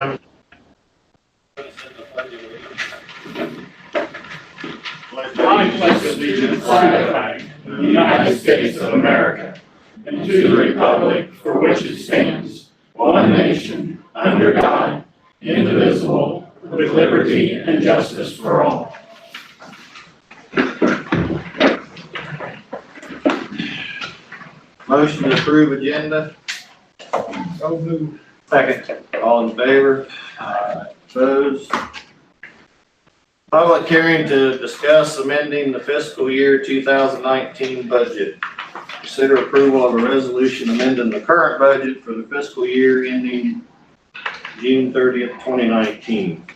I pledge allegiance to the flag of the United States of America and to the republic for which it stands, one nation, under God, indivisible, with liberty and justice for all. Motion to approve agenda. So moved. Second. All in favor? Opposed? Public hearing to discuss amending the fiscal year 2019 budget. Consider approval of a resolution amending the current budget for the fiscal year ending June 30th, 2019.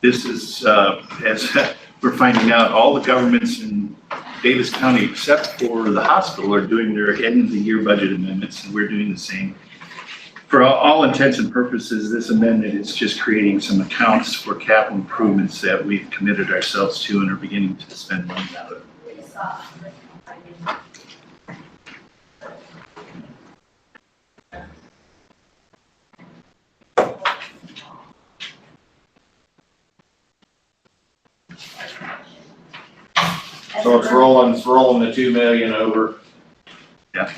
This is, as we're finding out, all the governments in Davis County, except for the hospital, are doing their end of the year budget amendments, and we're doing the same. For all intents and purposes, this amendment is just creating some accounts for capital improvements that we've committed ourselves to and are beginning to spend money out of. So it's rolling the 2 million over. Yeah.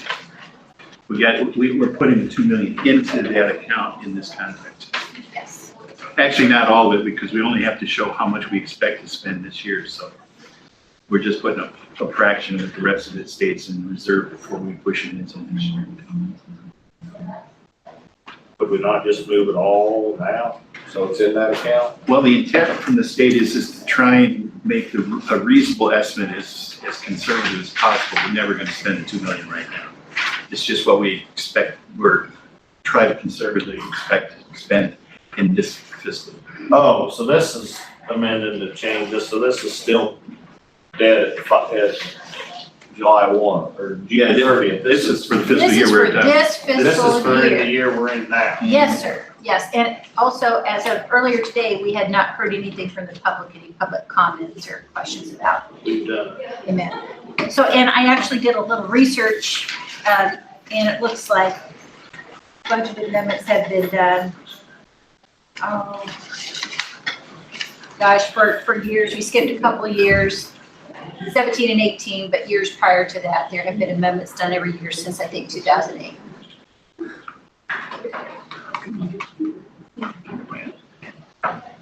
We're putting the 2 million into that account in this contract. Yes. Actually, not all of it, because we only have to show how much we expect to spend this year, so we're just putting a fraction of the rest of it stays in reserve before we push it into next year. Could we not just move it all now? So it's in that account? Well, the intent from the state is to try and make a reasonable estimate as conservative as possible. We're never going to spend the 2 million right now. It's just what we expect. We're trying to conservatively expect to spend in this fiscal. Oh, so this is amended to change this, so this is still dead at July 1 or June 30th. This is for the fiscal This year is we're for done. this This is for fiscal the year. year we're in now. Yes, sir. Yes, and also as of earlier today, we had not heard anything from the public, any public comments or questions about We've done it. the amendment. So, and I actually did a little research, and it looks like budget amendments have been done. Oh, gosh, for years. We skipped a couple of years, 17 and 18, but years prior to that, there have been amendments done every year since, I think, 2008.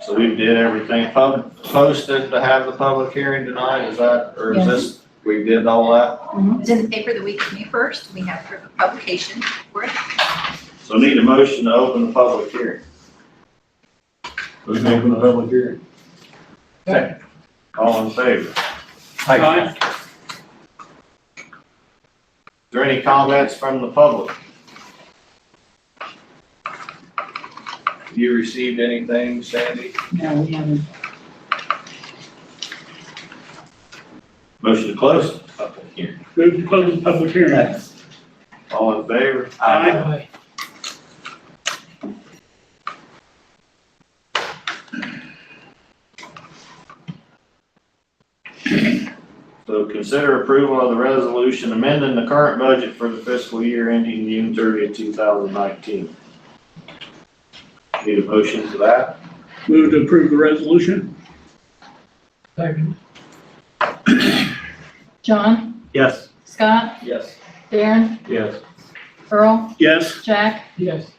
So we did everything posted to have the public hearing tonight, is that, or is this, we did all that? It's in the paper the week of May 1st. We have proof of publication for it. So need a motion to open the public hearing. Who's open the public hearing? Second. All in favor? Aye. Is there any comments from the public? Have you received anything, Sandy? No, we haven't. Motion to close the public hearing. Move to close the public hearing. All in favor? Aye. So consider approval of the resolution amending the current budget for the fiscal year ending June 30th, 2019. Need a motion for that? Move to approve the resolution. Second. John, Yes. Scott, Yes. Darren, Yes. Earl, Yes. Jack, Yes.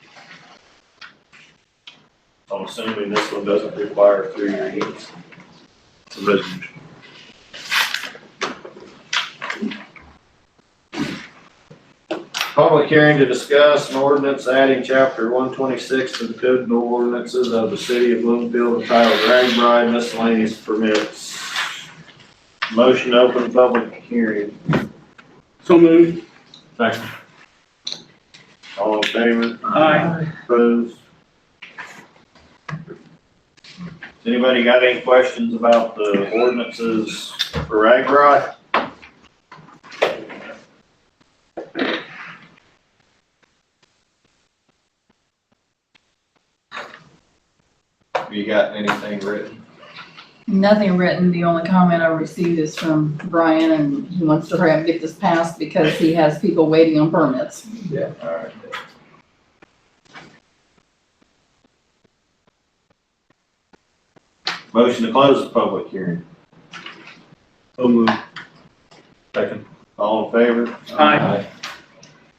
I'm assuming this one doesn't require 3 readings. It's a resolution. Public hearing to discuss an ordinance adding chapter 126 to the code of ordinances of the city of Bloomfield entitled RAGBRAI Miscellaneous Permits. Motion to open public hearing. So moved. Second. All in favor? Aye. Opposed? Anybody got any questions about the ordinances for RAGBRAI? Have you got anything written? nothing written. The only comment I received is from Brian, and he wants to hurry up and get this passed because he has people waiting on permits. Yeah. All right. Motion to close the public hearing. So moved. Second. All in favor? Aye.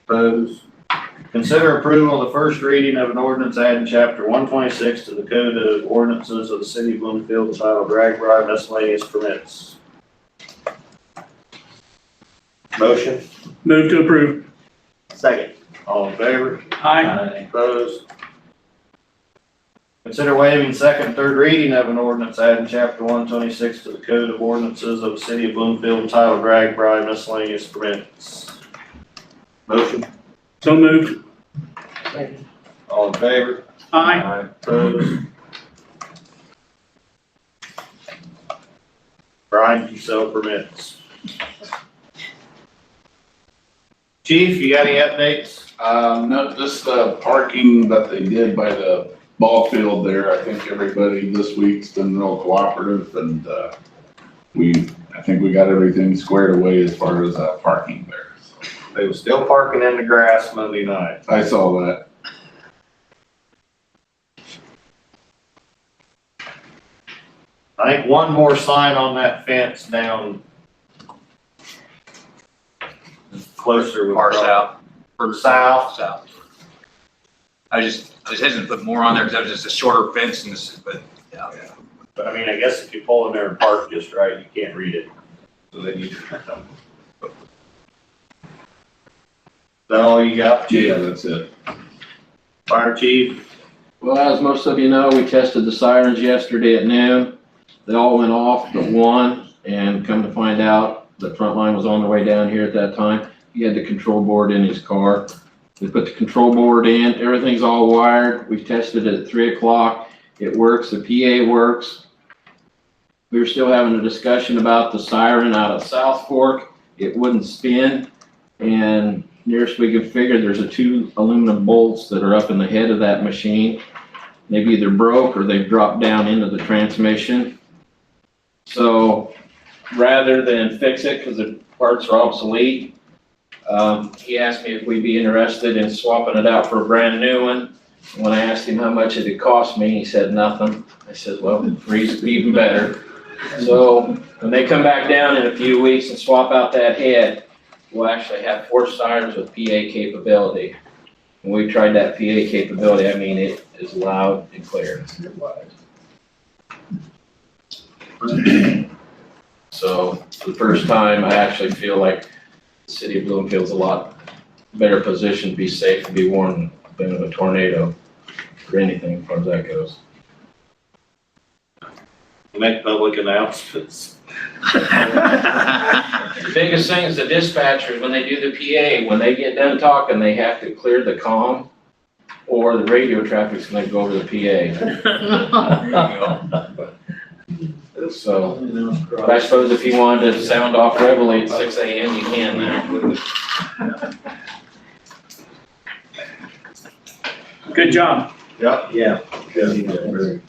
Opposed? Consider approval of the first reading of an ordinance adding chapter 126 to the Code of Ordinances of the City of Bloomfield entitled RAGBRAI Miscellaneous Permits. Motion? Move to approve. Second. All in favor? Aye. Opposed? Consider waiving second and third reading of an ordinance adding chapter 126 to the Code of Ordinances of the City of Bloomfield entitled RAGBRAI Miscellaneous Permits. Motion? So moved. All in favor? Aye. Opposed? Brian, you sell permits. Chief, you got any updates? No, just the parking that they did by the ball field there. I think everybody this week's been real cooperative and, I think we got everything squared away as far as, parking there. So They were still parking in the grass Monday night. I saw that. I think one more sign on that fence down closer. Far south. From south. South. I was hesitant to put more on there because that was just a shorter fence and this, but yeah. But I mean, I guess if you pull in there and park just right, you can't read it. So then you. Is that all you got? Yeah, that's it. Fire chief? Well, as most of you know, we tested the sirens yesterday at noon. They all went off but one, and come to find out, the front line was on their way down here at that time. He had the control board in his car. We put the control board in, everything's all wired. We've tested it at 3 o'clock. It works, the PA works. We were still having a discussion about the siren out of South Fork. It wouldn't spin, and nearest we can figure, there's 2 aluminum bolts that are up in the head of that machine. They've either broke or they've dropped down into the transmission. So rather than fix it, because the parts are obsolete, he asked me if we'd be interested in swapping it out for a brand new one. When I asked him how much it'd cost me, he said nothing. I said, well, three's even better. So when they come back down in a few weeks and swap out that head, we'll actually have 4 sirens with PA capability. When we tried that PA capability, I mean, it is loud and clear. So for the first time, I actually feel like the city of Bloomfield's a lot better positioned to be safe and be warned than a tornado or anything as far as that goes. Make public announcements. The biggest thing is the dispatchers, when they do the PA, when they get done talking, they have to clear the comm or the radio traffic's gonna go over the PA. So, but I suppose if you wanted to sound off Reveille at 6 a.m., you can now. Good job. Yep. Yeah. You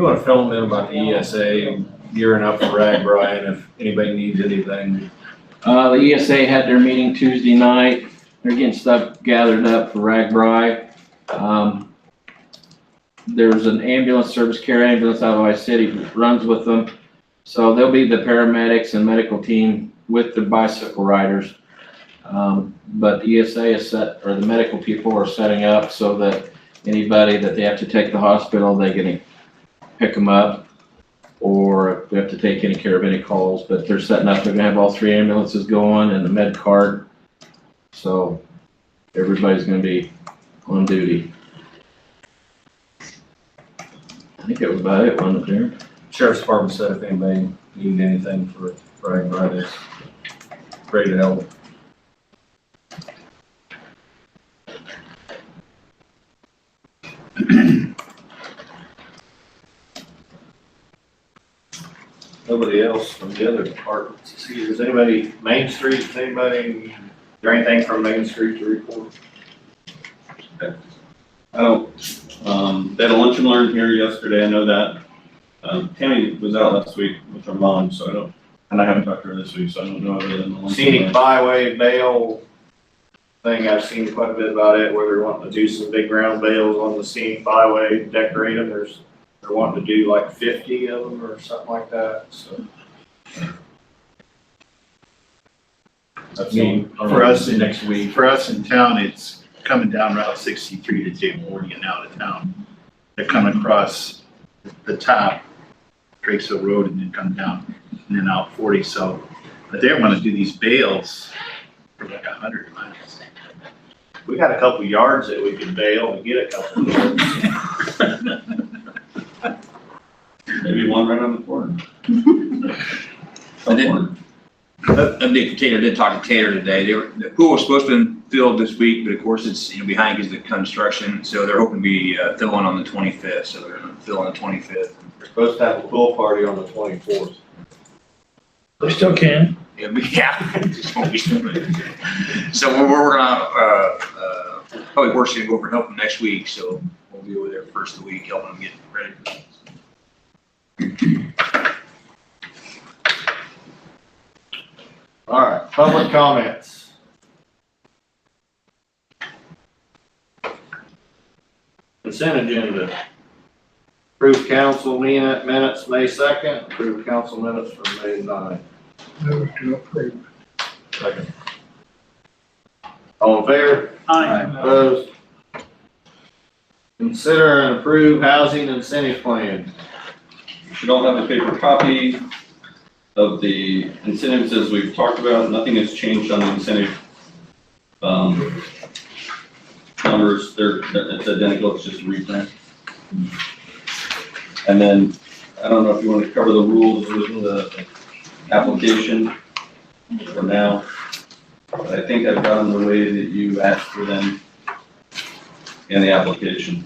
want to fill them in about the ESA, gearing up for RAGBRAI, and if anybody needs anything. The ESA had their meeting Tuesday night. They're getting stuff gathered up for RAGBRAI. There's an ambulance, service care ambulance out of Vice City that runs with them. So they'll be the paramedics and medical team with the bicycle riders. But the ESA is set, or the medical people are setting up so that anybody that they have to take to the hospital, they can pick them up, or if they have to take any care of any calls. But they're setting up, they're gonna have all 3 ambulances going and the med cart. So everybody's gonna be on duty. I think that was about it, wasn't it, there? Sheriff's Department said if anybody needed anything for RAGBRAI, they're ready to help. Nobody else from the other departments. See, does anybody, Main Street, is anybody, is there anything from Main Street to report? I don't, they had a lunch and learn here yesterday, I know that. Tammy was out last week with her mom, so I don't, and I haven't talked to her this week, so I don't know other than the lunch and Scenic learn. byway bale thing, I've seen quite a bit about it, where they're wanting to do some big round bales on the scenic byway, decorate them. There's they're wanting to do like 50 of them or something like that, so. That's For us in- next week. For us in town, it's coming down Route 63 to J40 and out of town. They're coming across the top, Drakes Hill Road, and then come down and then out 40. So, but they want to do these bales for like 100 miles. We got a couple yards that we could bail and get a couple yards. Maybe one right on the corner. I think Taylor did talk to Taylor today. The pool was supposed to be filled this week, but of course it's, behind because of the construction. So they're hoping to be filling on the 25th. So they're going to fill on the 25th. We're supposed to have a pool party on the 24th. We still can. Yeah, just won't be stupid. So we're gonna, probably worse to go over and help them next week. So we'll be over there first of the week, helping them get ready for that. All right, public comments. Consent agenda. Approved council minutes, May 2nd, approved council minutes from May 9th. Move to approve. Second. All in favor? Aye. Opposed? Consider and approve housing incentive plan. You should all have a paper copy of the incentives as we've talked about. Nothing has changed on the incentive numbers. It's identical, it's just a reprint. And then, I don't know if you want to cover the rules with the application for now. But I think I've got them the way that you asked for them in the application.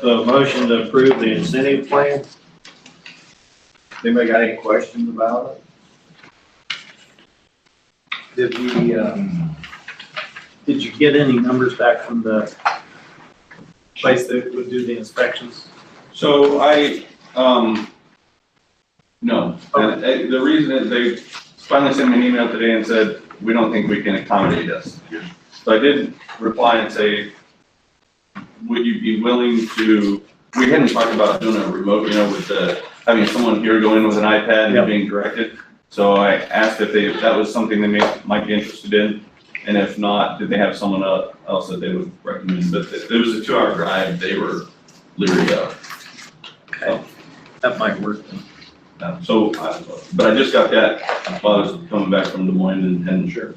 So motion to approve the incentive plan. Anybody got any questions about it? Did you get any numbers back from the place that would do the inspections? So no. And the reason is they finally sent me an email today and said, we don't think we can accommodate us. So I did reply and say, would you be willing to, we hadn't talked about doing a remote, with having someone here go in with an iPad and being directed. So I asked if that was something they might be interested in. And if not, did they have someone else that they would recommend? But it was a 2-hour drive they were leery of. Okay, that might work then. But I just got that while I was coming back from Des Moines and sure.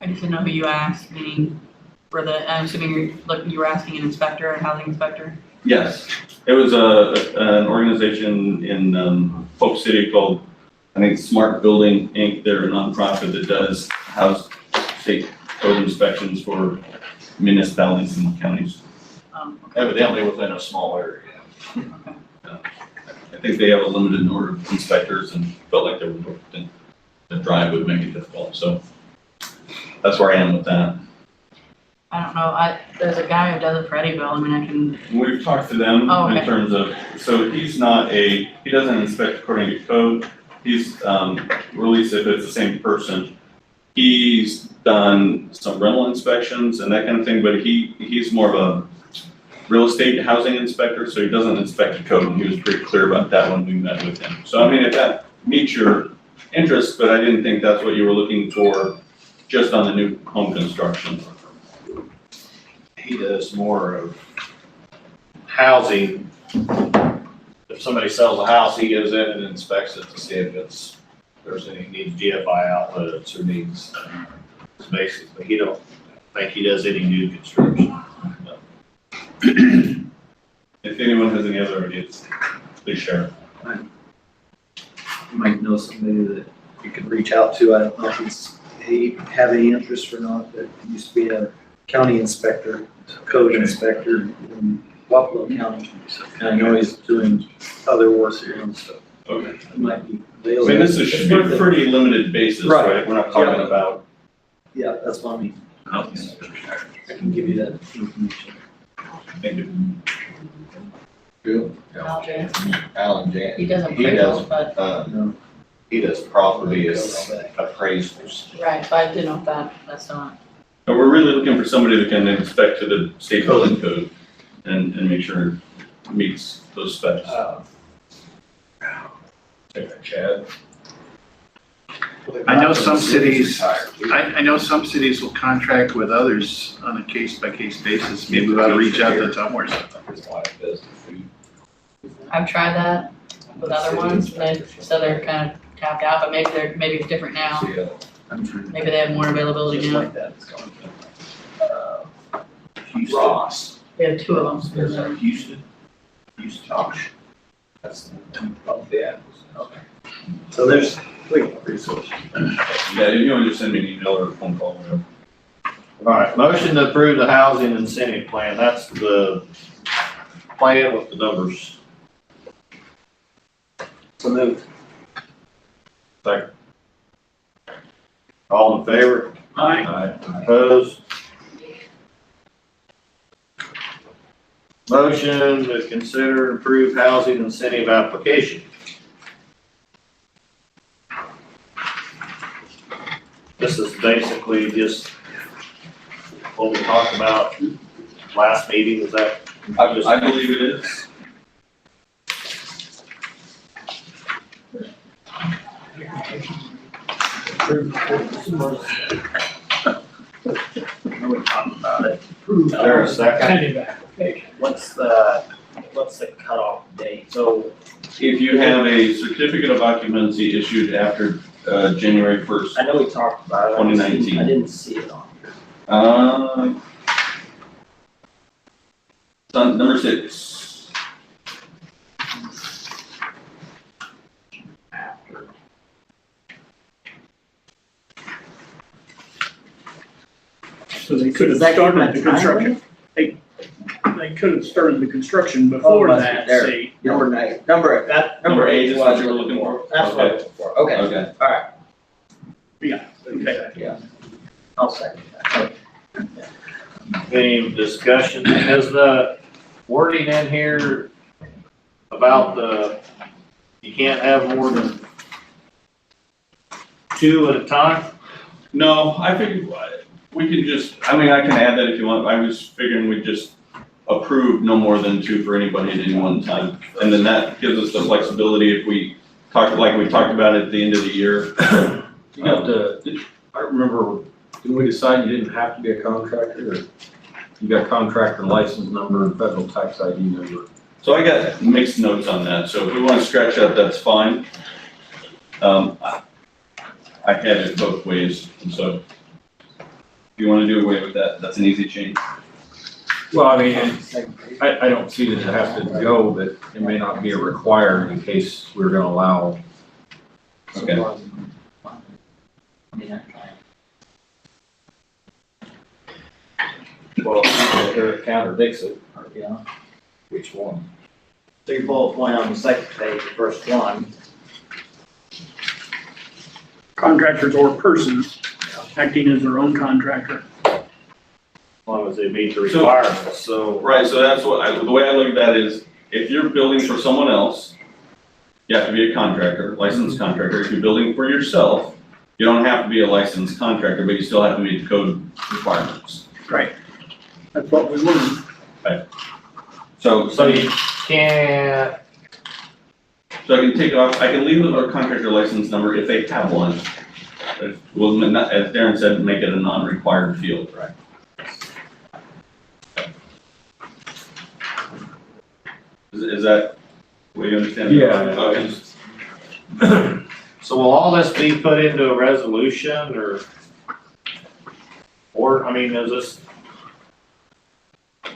I just didn't know who you asked, meaning I'm assuming you were asking an inspector, a housing inspector? Yes, it was an organization in Polk City called, I think, Smart Building Inc. They're a nonprofit that does state code inspections for municipalities and counties. Okay. Evidently within a small area. Okay. I think they have a limited number of inspectors and felt like the drive would make it difficult, so that's where I am with that. I don't know, there's a guy who does it for Eddyville, I mean, I can, We've talked to them Oh, okay. in terms of, so he doesn't inspect according to code. He's, released if it's the same person. He's done some rental inspections and that kind of thing, but he's more of a real estate housing inspector, so he doesn't inspect the code, and he was pretty clear about that when we met with him. So I mean, if that meets your interest, but I didn't think that's what you were looking for just on the new home construction. He does more of housing. If somebody sells a house, he goes in and inspects it to see if there's any needs GFI outlets or needs. Basically, he don't think he does any new construction. If anyone has any other ideas, please share. You might know somebody that you could reach out to. I don't know if he have any interest or not, but he used to be a county inspector, code inspector in Buffalo County. And I know he's doing other work here and stuff. Okay. It might be I available. mean, this is a pretty limited basis, right? We're not talking about, Yeah, that's what I mean. Okay. I can give you that information. Thank you. Who? Al Jansen. Alan Jan. He does He does, appraisals, but, he does property appraisals. right, but I didn't know if that's not. But we're really looking for somebody that can inspect to the state building code and make sure it meets those specs. Chad? I know some cities, I know some cities will contract with others on a case-by-case basis. Maybe we ought to reach out to Tumwater. I've tried that with other ones, and they said they're kind of tapped out, but maybe it's different now. Maybe they have more availability Just now. like that. It's going to Ross. They have two of them. There's a Houston, Josh. That's, yeah. Okay. So there's three resources. Yeah, you want to just send me an email or a phone call, whatever. All right, motion to approve the housing incentive plan. That's the plan with the numbers. So moved. Second. All in favor? Aye. Opposed? Motion to consider approved housing incentive application. This is basically just what we talked about last meeting, is that? I believe it is. We talked about it. Is there a second? What's the cutoff date? So If you have a certificate of occupancy issued after January 1st, I know we talked about it. 2019. I didn't see it on here. it's on number 6. So they could have Is that started the kind of construction. They could have started the construction before must be that, there. say. Number 8, number 8 is is what what you were looking for? That's what I'm looking for. Okay, Okay. all right. Yeah, okay. I'll second that. Any discussion? Has the wording in here about you can't have more than 2 at a time? No, I figured we can just, I mean, I can add that if you want. I was figuring we'd just approve no more than 2 for anybody at any one time. And then that gives us the flexibility if we talk, like we talked about at the end of the year. You got I remember, didn't we decide you didn't have to be a contractor, or you got contractor license number and federal tax ID number? So I got mixed notes on that, so if we want to scratch that, that's fine. I had it both ways, and so if you want to do away with that, that's an easy change. Well, I mean, I don't see that it has to go, but it may not be a required in case we're gonna allow. Okay. Well, it contradicts it. Yeah. Which one? So your bullet point on the second page, the first one, Contractors or persons acting as their own contractor. As long as they meet the requirements, so. Right, so that's what, the way I look at that is, if you're building for someone else, you have to be a contractor, licensed contractor. If you're building for yourself, you don't have to be a licensed contractor, but you still have to meet the code requirements. Right. That's what we learned. So you can't, So I can take off, I can leave with our contractor license number if they have one. Well, not, as Darren said, make it a non-required field. Right. Is that the way you understand it? Yeah. Okay. so will all this be put into a resolution or, I mean, is this,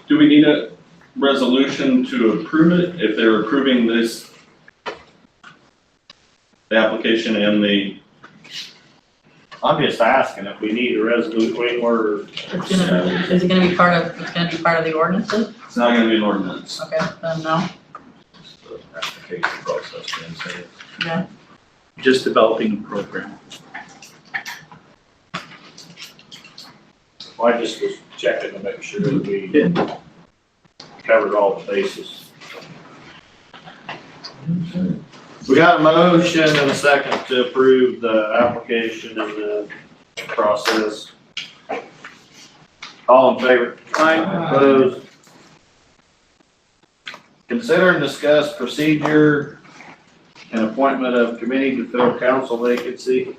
Do we need a resolution to approve it if they're approving this? The application and the, I'm just asking if we need a resolution, Is it gonna be part of, it's gonna be part of the ordinances? it's not gonna be an ordinance. Okay, then no. Application process, then say. Yeah. Just developing a program. I just was checking to make sure that we covered all the bases. We got a motion and a second to approve the application and the process. All in favor? Opposed? Consider and discuss procedure and appointment of committee to fill council vacancy.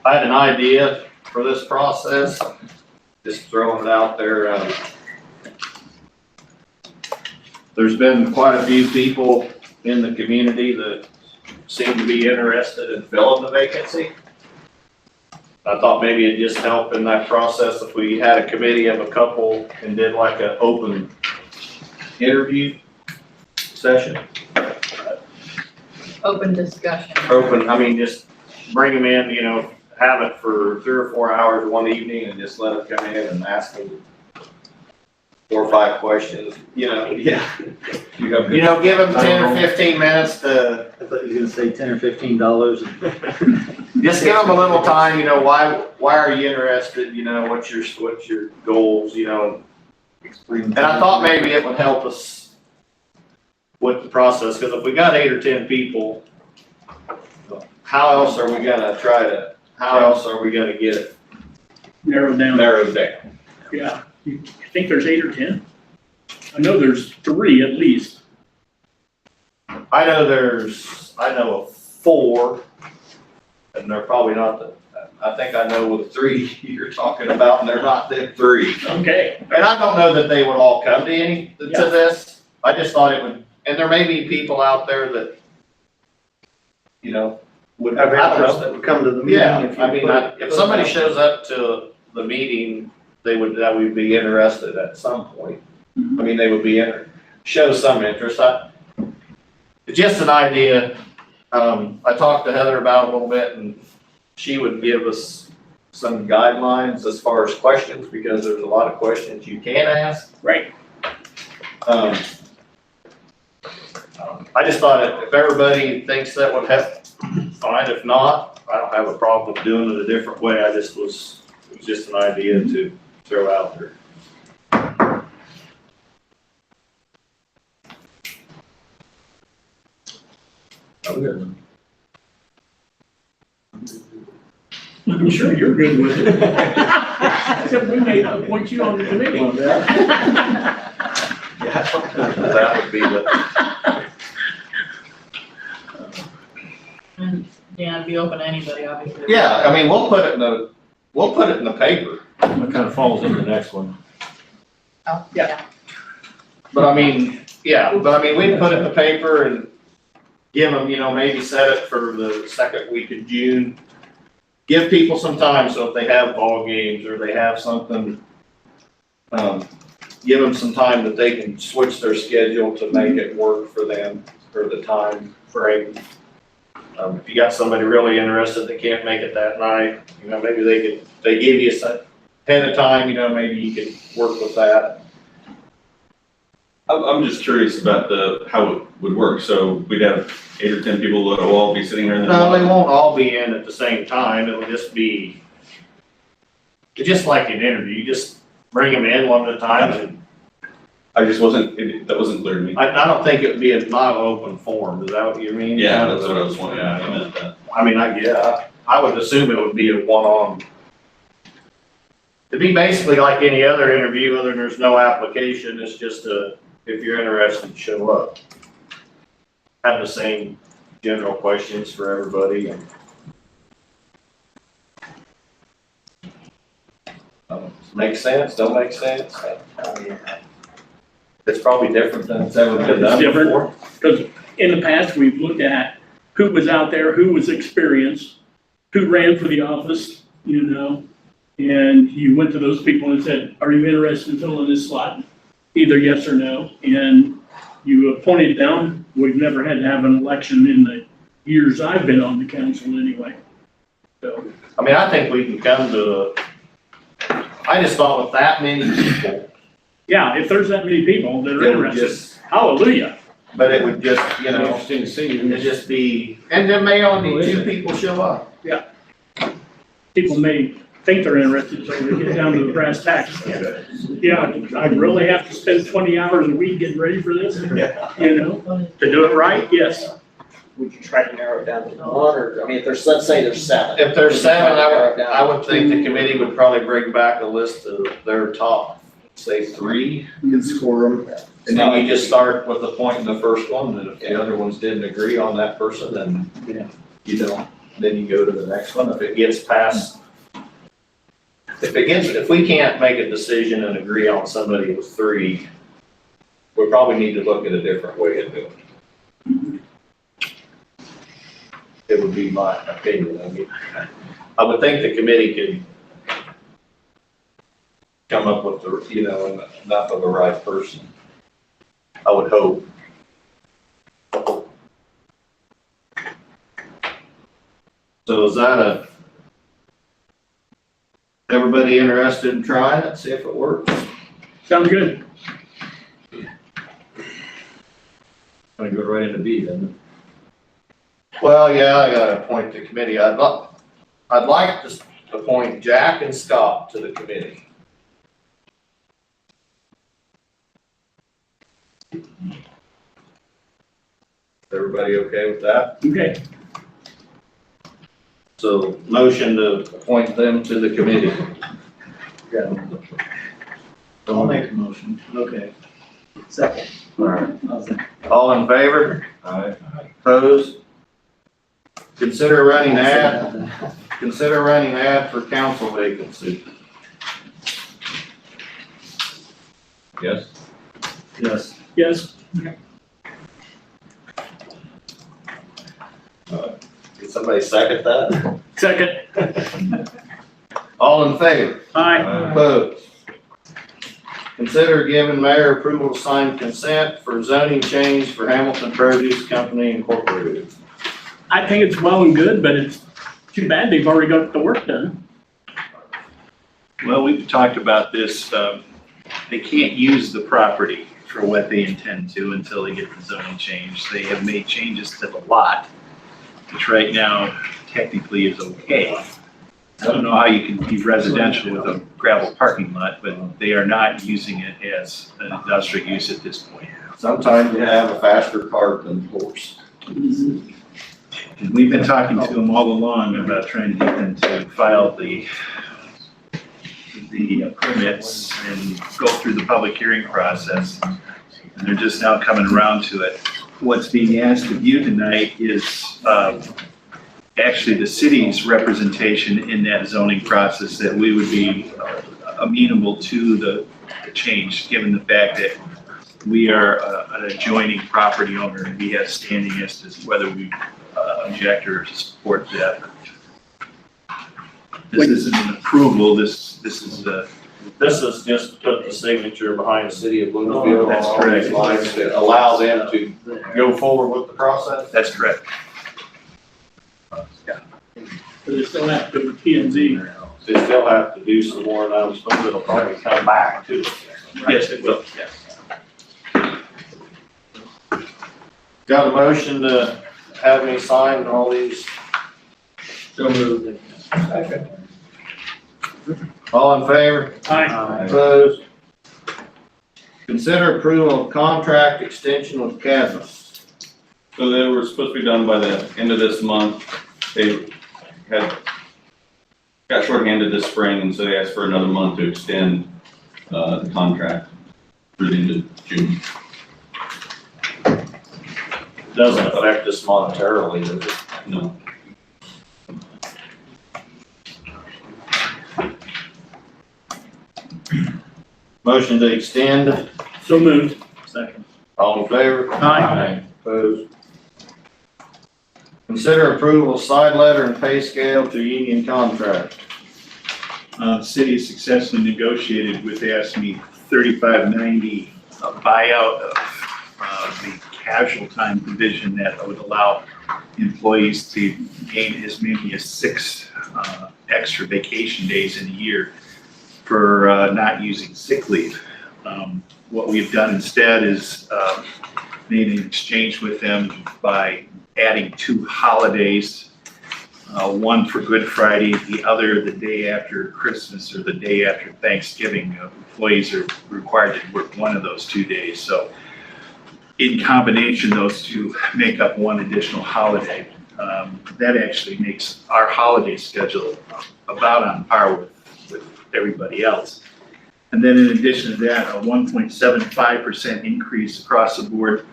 I had an idea for this process, just throwing it out there. There's been quite a few people in the community that seem to be interested in filling the vacancy. I thought maybe it'd just help in that process if we had a committee of a couple and did like an open interview session. Open discussion. Open, I mean, just bring them in, you know, have it for 3 or 4 hours one evening and just let them come in and ask them 4 or 5 questions, you know, yeah. You know, give them 10 or 15 minutes to, I thought you were gonna say $10 or $15. just give them a little time, you know, why are you interested, you know, what's your goals, you know? And I thought maybe it would help us with the process, because if we got 8 or 10 people, how else are we gonna get it Narrowed down. narrowed down? Yeah. I think there's 8 or 10. I know there's 3 at least. I know of 4, and they're probably not I think I know the 3 you're talking about, and they're not the 3. Okay. And I don't know that they would all come to Yeah. this. I just thought it would, and there may be people out there that, you know, would have Others interest. that would come to the meeting. Yeah, if you I mean, put- if somebody shows up to the meeting, that would be interested at some point. I mean, they would show some interest. It's just an idea. I talked to Heather about it a little bit, and she would give us some guidelines as far as questions, because there's a lot of questions you can ask. Right. I just thought if everybody thinks that would have, fine. If not, I don't have a problem with doing it a different way. It was just an idea to throw out there. I'm sure you're good with it. Except we may appoint you on the committee. That would be the, And, yeah, it'd be open to anybody, obviously. yeah, I mean, we'll put it in the paper. That kind of falls into the next one. Oh, Yeah. But I mean, we'd put it in the paper and give them, you know, maybe set it for the 2nd week of June. Give people some time, so if they have ball games or they have something, give them some time that they can switch their schedule to make it work for them for the time frame. If you got somebody really interested that can't make it that night, you know, maybe they give you some ahead of time, you know, maybe you can work with that. I'm just curious about how it would work. So we'd have 8 or 10 people that will all be sitting there in the. No, they won't all be in at the same time. It'll just be, it's just like an interview. You just bring them in one at a time, and I just that wasn't clear to me. I don't think it would be not an open forum. Is that what you mean? Yeah, that's what I was wondering. Yeah, I meant that. I mean, I would assume it would be a one-on. It'd be basically like any other interview, other than there's no application. It's just if you're interested, show up. Have the same general questions for everybody. And make sense, don't make sense. I mean, it's probably different than it's ever been done It's different. before. Because in the past, we've looked at who was out there, who was experienced, who ran for the office, you know, and you went to those people and said, are you interested in filling this slot? Either yes or no, and you appointed them. We've never had to have an election in the years I've been on the council anyway. So, I mean, I think we can come to I just thought with that many people, yeah, if there's that many people that are it would interested, just, hallelujah. but it would just, you know, Interesting to see. it'd just be, and there may only 2 people show up. People may think they're interested, so we get down to the brass tacks. Yeah, I really have to spend 20 hours a week getting ready for this, you know, to do it right, yes. Would you try to narrow it down to one, or, I mean, if there's, let's say there's seven. If there's seven, Narrow it down I would think the committee would probably bring back a list of their top, say, 3. Can score them. And then you just start with appointing the first one, and if the other ones didn't agree on that person, then, you don't, then you go to the next one. If it gets past, if we can't make a decision and agree on somebody with 3, we probably need to look at a different way of doing it. It would be my opinion. I mean, I would think the committee could come up with the, you know, enough of the right person. I would hope. So is that everybody interested in trying it, see if it works? Sounds good. Gonna go right into B then. Well, yeah, I gotta appoint the committee. I'd like to appoint Jack and Scott to the committee. Everybody okay with that? Okay. So motion to appoint them to the committee. I'll make a motion. Okay. Second. All in favor? Aye. Opposed? Consider running ad for council vacancy. Yes? Yes. Yes. Can somebody second that? Second. All in favor? Aye. Opposed? Consider giving mayor approval to sign consent for zoning change for Hamilton Produce Company Incorporated. I think it's well and good, but it's too bad they've already got the work done. Well, we've talked about this. They can't use the property for what they intend to until they get the zoning change. They have made changes to the lot, which right now technically is okay. I don't know how you can be residential with a gravel parking lot, but they are not using it as an industrial use at this point. Sometimes you have a faster cart than horse. And we've been talking to them all along about trying to get them to file the permits and go through the public hearing process. And they're just now coming around to it. What's being asked of you tonight is actually the city's representation in that zoning process, that we would be amenable to the change, given the fact that we are an adjoining property owner and we have standing as to whether we object or support that. This isn't an approval, this is just to put the signature behind the city of Bloomfield. That's on all these correct. lines to allow them to go forward with the process. That's correct. But they still have to do with P and Z. They still have to do some more, and I'm supposed it'll probably come back to us. Yes, it will. Got a motion to have me sign all these? So moved. All in favor? Aye. Opposed? Consider approval of contract extension with Cadmus. So they were supposed to be done by the end of this month. They got shorthanded this spring, and so they asked for another month to extend the contract through the end of June. Doesn't affect us monetarily, does it? No. Motion to extend. So moved. Second. All in favor? Aye. Opposed? Consider approval of side letter and pay scale to union contract. City successfully negotiated with ASME 3590, a buyout of the casual time provision that would allow employees to gain as many as 6 extra vacation days in a year for not using sick leave. What we've done instead is made an exchange with them by adding 2 holidays one for Good Friday, the other the day after Christmas or the day after Thanksgiving. Employees are required to work one of those 2 days. So in combination, those two make up one additional holiday. That actually makes our holiday schedule about on par with everybody else. And then in addition to that, a 1.75% increase across the board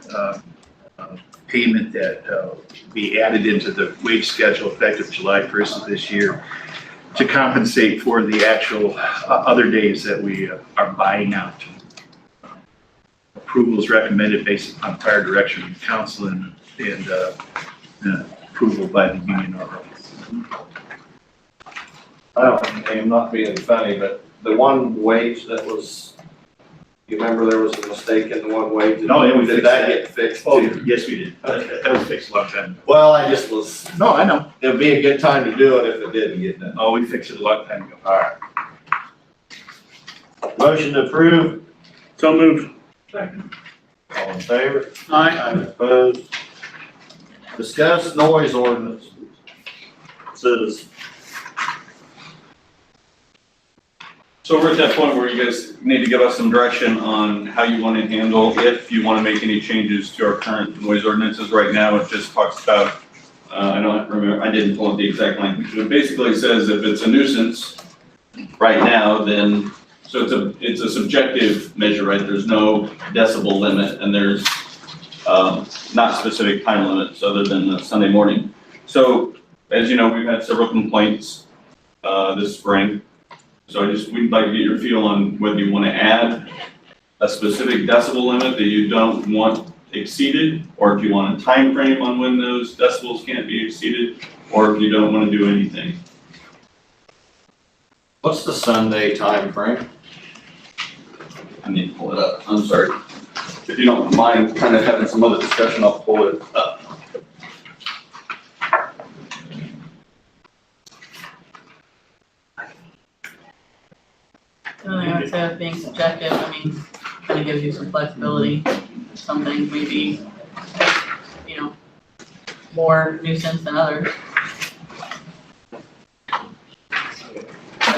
payment that will be added into the wage schedule effective July 1st of this year to compensate for the actual other days that we are buying out. Approval is recommended based upon prior direction from council and approval by the union already. I'm not being funny, but the one wage that was, you remember there was a mistake in the one wage? No, yeah, we Did fixed that that. get fixed Oh, too? yes, we did. That was fixed a long time ago. Well, I just was, No, I know. it'd be a good time to do it if it didn't get done. Oh, we fixed it a long time ago. All right. Motion to approve, So moved. all in favor? Aye. Opposed? Discuss noise ordinance. Says, So we're at that point where you guys need to give us some direction on how you want to handle, if you want to make any changes to our current noise ordinances. Right now, it just talks about, I don't remember, I didn't pull up the exact language, but it basically says if it's a nuisance right now, then, so it's a subjective measure, right? There's no decibel limit and there's not specific time limits other than the Sunday morning. So as you know, we've had several complaints this spring. So we'd like to get your feel on whether you want to add a specific decibel limit that you don't want exceeded, or if you want a time frame on when those decibels can't be exceeded, or if you don't want to do anything. what's the Sunday time frame? I need to pull it up. I'm sorry. If you don't mind kind of having some other discussion, I'll pull it up. The only thing I would say with being subjective, I mean, kind of gives you some flexibility. Some things may be, more nuisance than others.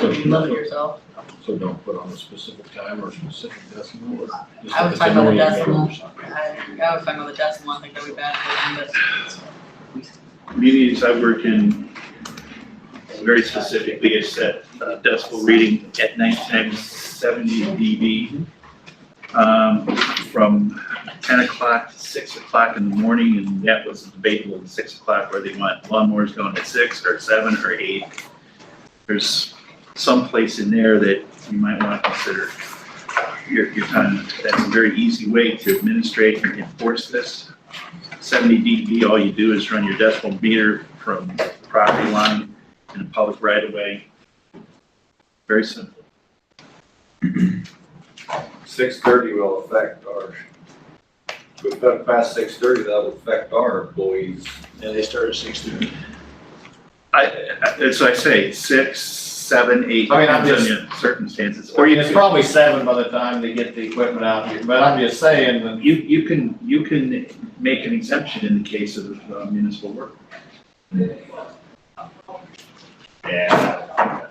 You limit yourself. So don't put on a specific time or specific decimal or? just I was if talking about the it's decimal. annoying. I was talking about the decimal, I think that'd be bad for them, Communities I work in very specifically is set decibel reading at nighttime 70 dB. From 10 o'clock to 6 o'clock in the morning, and that was debatable at 6 o'clock where they want lawnmowers going at 6 or 7 or 8. There's some place in there that you might want to consider. You're kind of, that's a very easy way to administrate and enforce this. 70 dB, all you do is run your decibel meter from the property line in a public right of way. Very simple. 6:30 will affect our, if we put it past 6:30, that'll affect our employees. And they start at 6:30. As I say, 6, 7, 8, I mean, I'm depends just- on your circumstances. Or it's probably 7 by the time they get the equipment out here, but I'm just saying that. You can make an exemption in the case of municipal work. Yeah.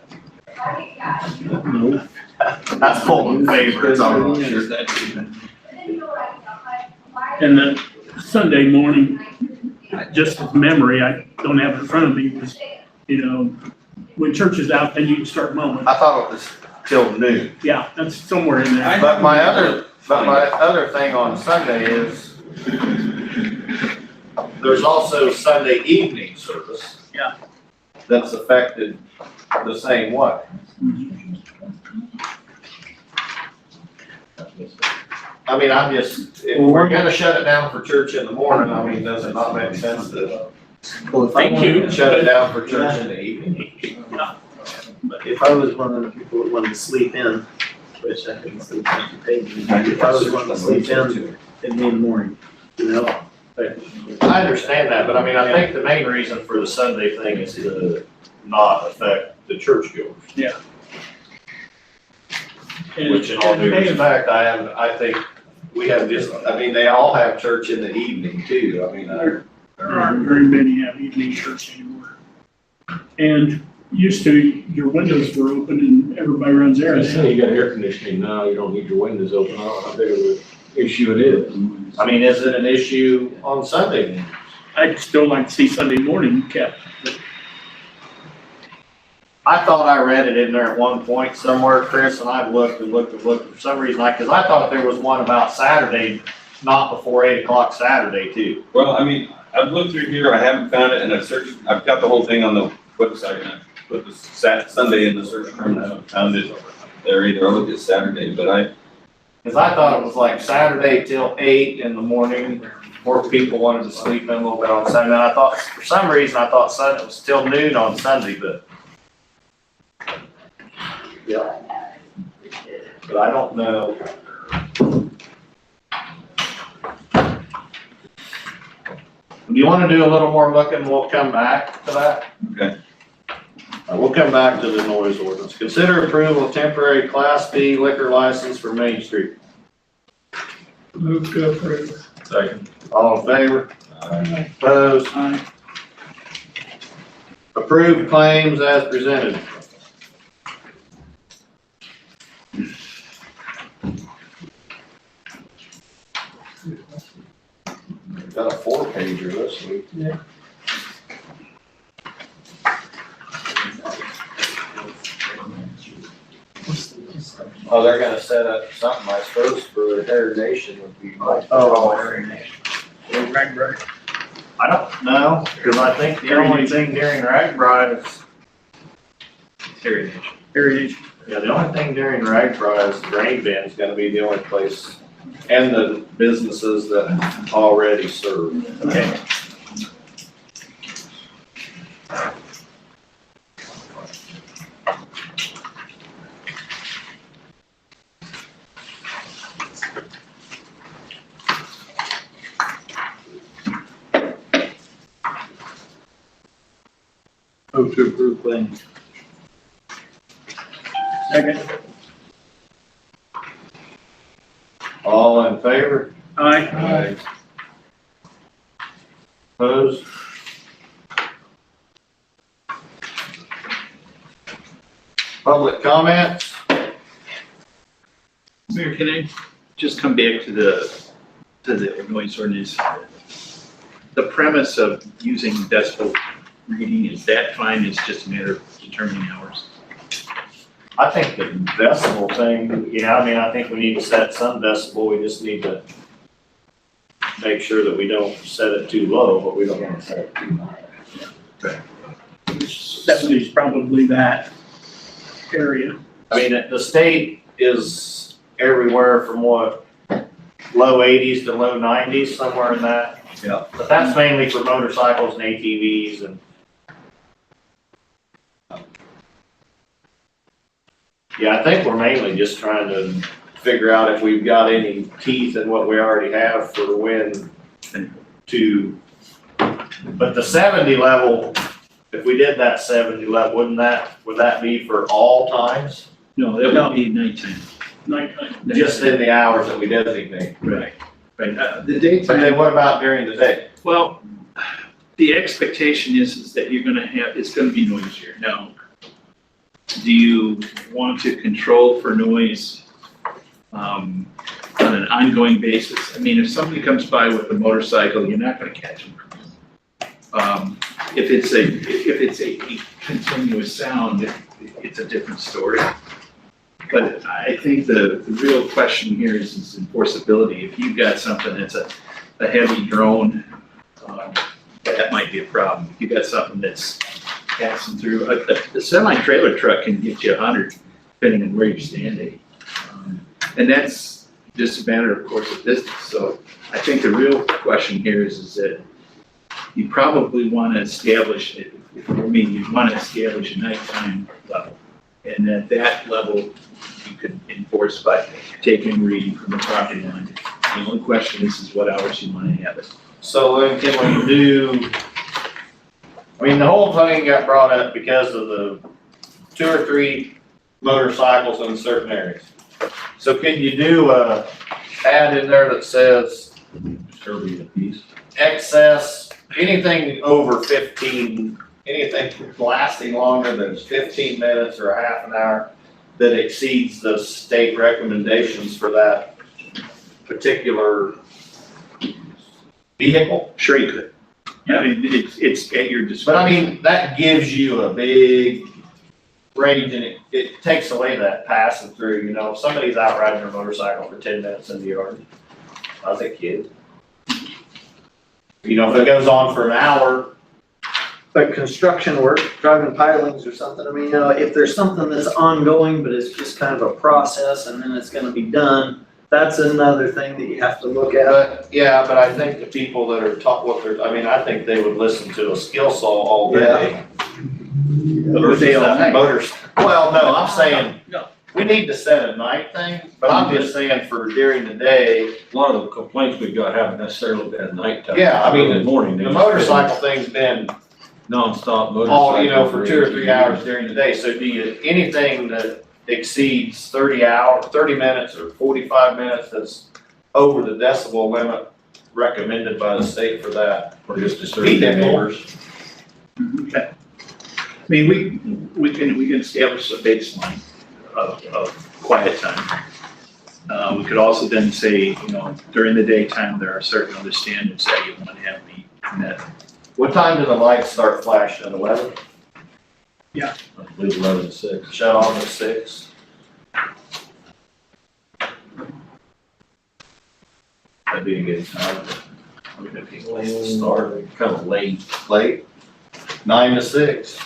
No. That's pulling favorites. And the Sunday morning, just as memory, I don't have it in front of me, was, when church is out, then you can start mowing. I thought it was till noon. Yeah, that's somewhere in there. But my other thing on Sunday is there's also Sunday evening service. Yeah. That's affected the same way. I mean, I'm just, if we're gonna shut it down for church in the morning, I mean, does it not make sense to Thank you. shut it down for church in the evening? If I was one of the people that wanted to sleep in, which I couldn't sleep in, you paid me. If I was wanting to sleep in, it'd be in the morning, I understand that, but I mean, I think the main reason for the Sunday thing is to not affect the churchgoers. Which in all due respect, I think we have just, I mean, they all have church in the evening too. I mean, There aren't very many have evening church anymore. And used to, your windows were open and everybody runs air. I say you got air conditioning now, you don't need your windows open, I don't know how big of an issue it is. I mean, is it an issue on Sunday? I'd still like to see Sunday morning kept. I thought I read it in there at one point somewhere, Chris, and I've looked and looked and looked for some reason, because I thought there was one about Saturday, not before 8 o'clock Saturday too. Well, I mean, I've looked through here, I haven't found it, and I've searched, I've got the whole thing on the website, and I put the Sunday in the search term, and I haven't found it there either. I looked at Saturday, but Because I thought it was like Saturday till 8 in the morning, more people wanted to sleep in a little bit on Sunday. And I thought, for some reason, I thought Sunday was till noon on Sunday, but. Yeah. But I don't know. Do you want to do a little more looking? We'll come back to that. Okay. We'll come back to the noise ordinance. Consider approval of temporary Class B liquor license for Main Street. Move to approve. second. All in favor? Opposed? Aye. Approved claims as presented. Got a 4-pager this week. Oh, they're gonna set up something, I suppose, for irrigation would be. Oh, irrigation. RAGBRAI. I don't know, because I think the only thing during RAGBRAI is, Irrigation. yeah, the only thing during RAGBRAI is the grain bin is gonna be the only place, and the businesses that already serve. Okay. Move to approve claims. Second. All in favor? Aye. Opposed? Public comments? Mayor, can I just come back to the noise ordinance? The premise of using decibel reading, is that fine? It's just a matter of determining hours? I think the decibel thing, yeah, I mean, I think we need to set some decibel, we just need to make sure that we don't set it too low, but we don't want to set it too high. 70's probably that area. I mean, the state is everywhere from what, low 80s to low 90s, somewhere in that. Yeah. But that's mainly for motorcycles and ATVs and. Yeah, I think we're mainly just trying to figure out if we've got any teeth in what we already have for the wind to, but the 70 level, if we did that 70 level, would that be for all times? No, that would be nighttime. Nighttime. Just in the hours that we designate? Right, right. The But daytime. then what about during the day? Well, the expectation is that you're gonna have, it's gonna be noisier. Now, do you want to control for noise on an ongoing basis? I mean, if somebody comes by with a motorcycle, you're not gonna catch them. If it's a continuous sound, it's a different story. But I think the real question here is enforceability. If you've got something that's a heavy drone, that might be a problem. If you've got something that's passing through, a semi-trailer truck can get you 100, depending on where you're standing. And that's just a matter, of course, of business. So I think the real question here is that you probably want to establish, for me, you want to establish a nighttime level. And at that level, you could enforce by taking a reading from the property line. The only question is what hours you want to have it. So then can we do, I mean, the whole thing got brought up because of the 2 or 3 motorcycles in certain areas. So can you do a ad in there that says Disturbing the peace. excess, anything over 15 anything lasting longer than 15 minutes or a half an hour that exceeds the state recommendations for that particular vehicle. Sure you could. I mean, it's at your discretion. But I mean, that gives you a big range, and it takes away that passing through, you know, if somebody's out riding their motorcycle for 10 minutes in the yard, I was a kid. You know, if it goes on for an hour. But construction work, driving pilings or something, I mean, you know, if there's something that's ongoing, but it's just kind of a process and then it's gonna be done, that's another thing that you have to look at. But, yeah, but I think the people that are taught what they're, I mean, I think they would listen to a skill saw all day. Or day all night. Motors, well, no, I'm saying, we need to set a night thing, but I'm just saying for during the day. A lot of the complaints we've got haven't necessarily been at nighttime. Yeah, I mean, In the morning. they The just been motorcycle thing's been Nonstop motorcycle. all, you know, for 2 or 3 hours during the day, so do you, anything that exceeds 30 minutes or 45 minutes that's over the decibel limit recommended by the state for that. Or just disturbing Vehicle. neighbors. Okay. I mean, we can establish a baseline of quiet time. We could also then say, you know, during the daytime, there are certain other standards that you want to have be met. What time do the lights start flashing, at 11? I believe 11 to 6. Shut off at 6? That'd be a good time. We're gonna be start Kind of late. late, 9 to 6.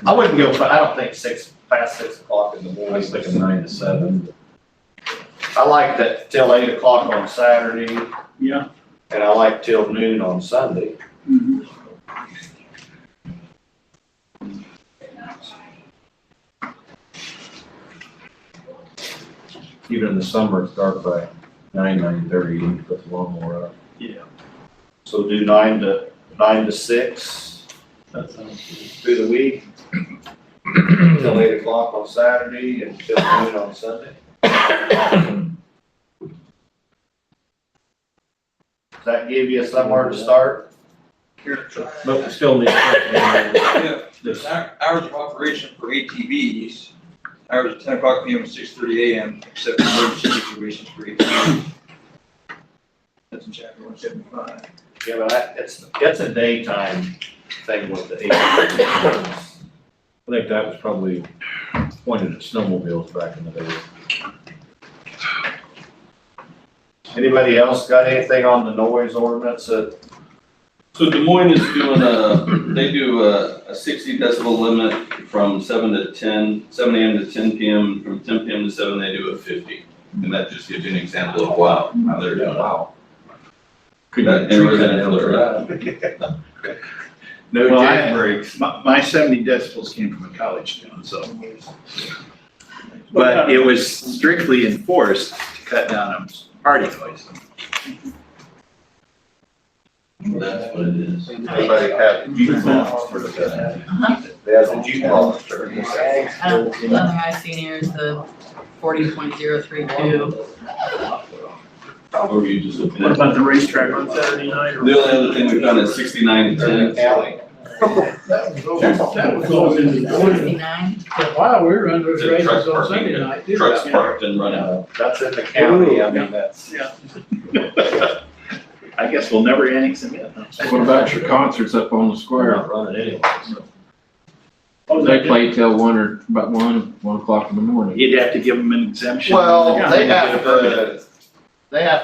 I wouldn't go, I don't think past 6 o'clock in the I morning. was thinking 9 to 7. I like that till 8 o'clock on Saturday, Yeah. and I like till noon on Sunday. Even in the summer, it's dark by 9:30, you can put the lawnmower up. Yeah. So do 9 to 6 That sounds through the week. Till 8 o'clock on Saturday and till noon on Sunday. Does that give you somewhere to start? But we still need. Yeah, there's hours of operation for ATVs, hours of 10 o'clock PM to 6:30 AM, except in emergency situations for ATVs. That's in chapter 175. Yeah, but it's a daytime thing with the ATV. I think that was probably pointed at snowmobiles back in the day. Anybody else got anything on the noise ordinance that? So Des Moines is doing they do a 60 decibel limit from 7 to 10, 7 AM to 10 PM, from 10 PM to 7, they do a 50. And that just gives you an example of how they're doing it. Wow. That- in residential area. No Well, jack breaks. My 70 decibels came from a college town, so. But it was strictly enforced to cut down on party noise. That's what it is. Everybody had jukebox for the, they had the jukebox for the. The other thing I've seen here is the 40.032. Or you just. What about the racetrack on Saturday night? The only other thing we've done is 69 to 10. Alley. That was all in the 69. Wow, we were under The truck parking, trucks parked and running. That's in the county, I mean, that's. I guess we'll never annex them in. Huh? What about your concerts up on the We're square? not running anyway, so. They play till 1 or about 1 o'clock in the morning. You'd have to give them an exemption. Well, Yeah. they have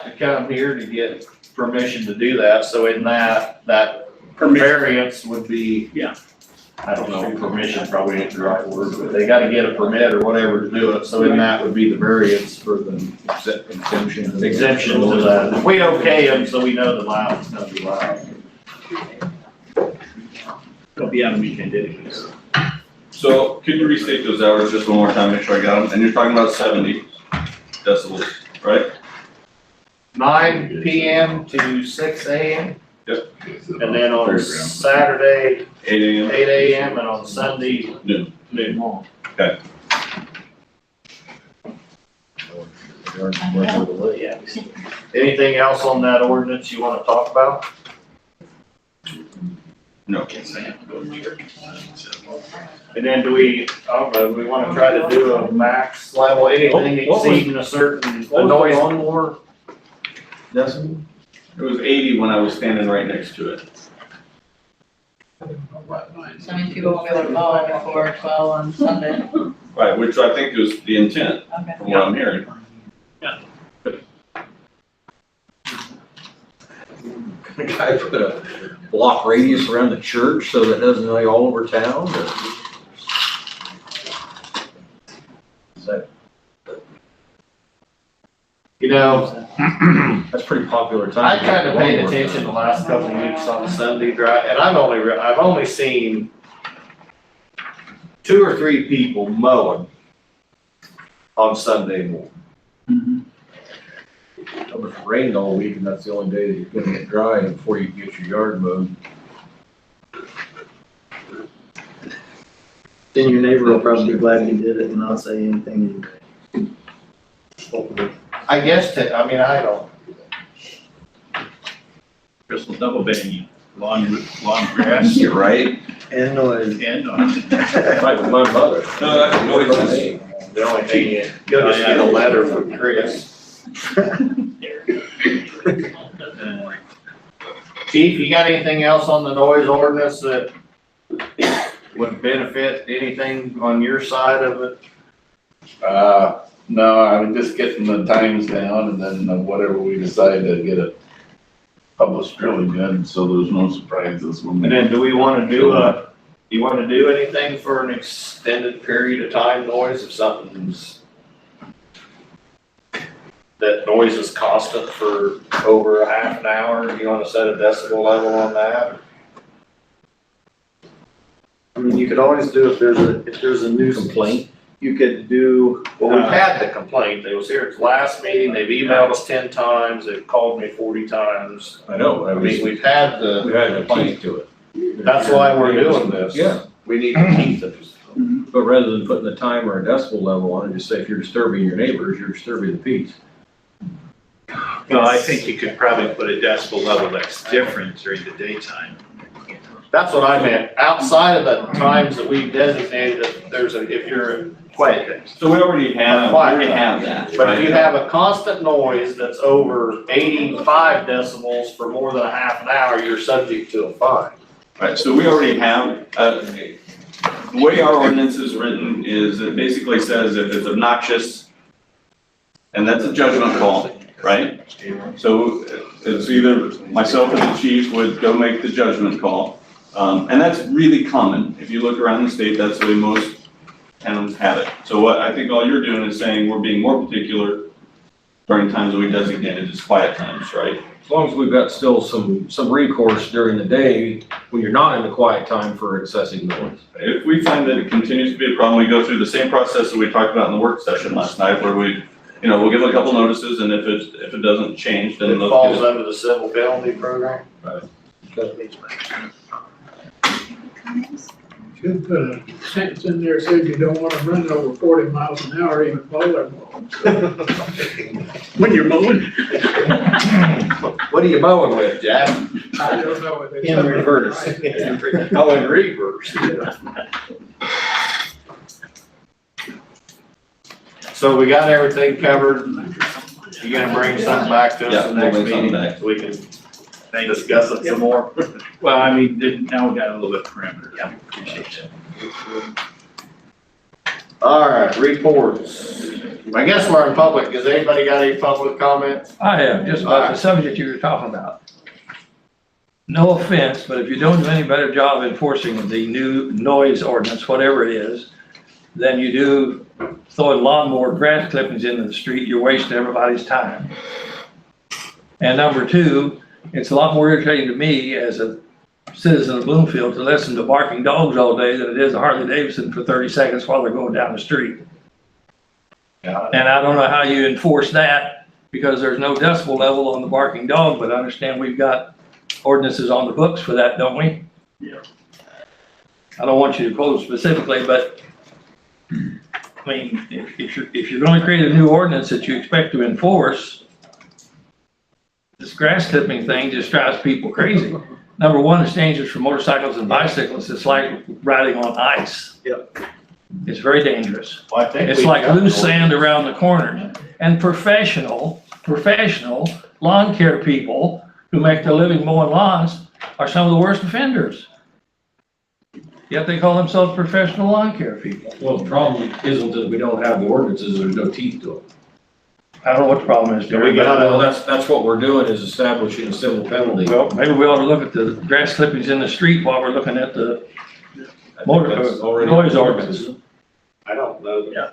to come here to get permission to do that, so in that variance would be. Yeah. I don't know, permission probably ain't the right word, but they gotta get a permit or whatever to do it, so in that would be the variance for the exemption to that. If we okay them, so we know the loud is gonna be loud. They'll be on weekend anyways. So could you restate those hours just one more time, make sure I got them? And you're talking about 70 decibels, right? 9 PM to 6 AM. Yep. And then on Saturday, 8 AM? 8 AM, and on Sunday, Noon. noon. Okay. Anything else on that ordinance you wanna talk about? No. Yes, I have to go to church. So, And then do we, I don't know, do we wanna try to do a max level, anything What was- exceeding a certain, What a was noise? the lawnmower decibel? It was 80 when I was standing right next to it. So I mean, people won't be able to mow before 12 on Sunday. Right, which I think was the intent, Okay. from what I'm hearing. The guy put a block radius around the church so that it doesn't know all over town, or? Is that, You know, that's pretty popular time. I kind of paid attention the last couple of weeks on Sunday drive, and I've only seen 2 or 3 people mowing on Sunday morning. It was rained all week and that's the only day that you're gonna get dry before you get your yard mowed. Then your neighbor will probably be glad you did it and not say anything. I guess, I don't. Crystal double bidding, lawn grass. You're right. And noise. And, Like with my mother. No, that's noises. The only thing, you'll just get a letter from Chris. Chief, you got anything else on the noise ordinance that would benefit anything on your side of it? No, I was just getting the times down and then whatever we decide to get it published really good, so there's no surprises when we. And then do we wanna do you wanna do anything for an extended period of time noise if something's that noise is constant for over a half an hour? Do you wanna set a decibel level on that? I mean, you could always do if there's a new Complaint? You could do, Well, we've had the complaint. They was here at the last meeting. They've emailed us 10 times. They've called me 40 times. I know, I mean, we've had we had a complaint to it. that's why we're doing this. Yeah. We need to keep it. But rather than putting the timer or decibel level on it, just say if you're disturbing your neighbors, you're disturbing the peace. well, I think you could probably put a decibel level that's different during the daytime. That's what I meant. Outside of the times that we've designated, if you're quiet. So we already have that, But if you right? have a constant noise that's over 85 decibels for more than a half an hour, you're subject to a fine. Right, so we already have, the way our ordinance is written is it basically says if it's obnoxious, and that's a judgment call, right? So it's either myself or the chief would go make the judgment call. And that's really common. If you look around the state, that's the way most towns have it. So what I think all you're doing is saying we're being more particular during times that we designated as quiet times, right? As long as we've got still some recourse during the day when you're not in the quiet time for excessive noise. If we find that it continues to be a problem, we go through the same process that we talked about in the work session last night, where we'll give a couple notices, and if it doesn't change, then It they'll falls get it. under the civil penalty program. Should put a sentence in there says you don't wanna run over 40 miles an hour, even bowler mowing. When you're mowing. What are you mowing with, Jack? I don't know. if it's- In reverse. Oh, in reverse. So we got everything covered. You gonna bring something back to us Yeah, the we'll next bring something meeting back. so we can discuss it some more? Well, I mean, now we got a little bit of parameter. I appreciate that. All right, reports. I guess we're in public. Has anybody got any public comments? I have, just about the subject you were talking about. No offense, but if you don't do any better job enforcing the new noise ordinance, whatever it is, than you do throwing lawnmower grass clippings into the street, you're wasting everybody's time. And number two, it's a lot more irritating to me as a citizen of Bloomfield to listen to barking dogs all day than it is a Harley Davidson for 30 seconds while they're going down the street. And I don't know how you enforce that because there's no decibel level on the barking dog, but I understand we've got ordinances on the books for that, don't we? Yeah. I don't want you to quote specifically, but I mean, if you're going to create a new ordinance that you expect to enforce, this grass clipping thing just drives people crazy. number one, it's dangerous for motorcycles and bicyclists. It's like riding on ice. Yep. It's very dangerous. Well, I think It's we- like loose sand around the corners. And professional lawn care people who make their living mowing lawns are some of the worst offenders. Yet they call themselves professional lawn care people. Well, the problem isn't that we don't have the ordinances, there's no teeth to it. I don't know what the problem is, Gary. Well, that's what we're doing, is establishing a civil penalty. Well, maybe we ought to look at the grass clippings in the street while we're looking at the I think motor that's code, already- noise ordinance. I don't know. Yeah.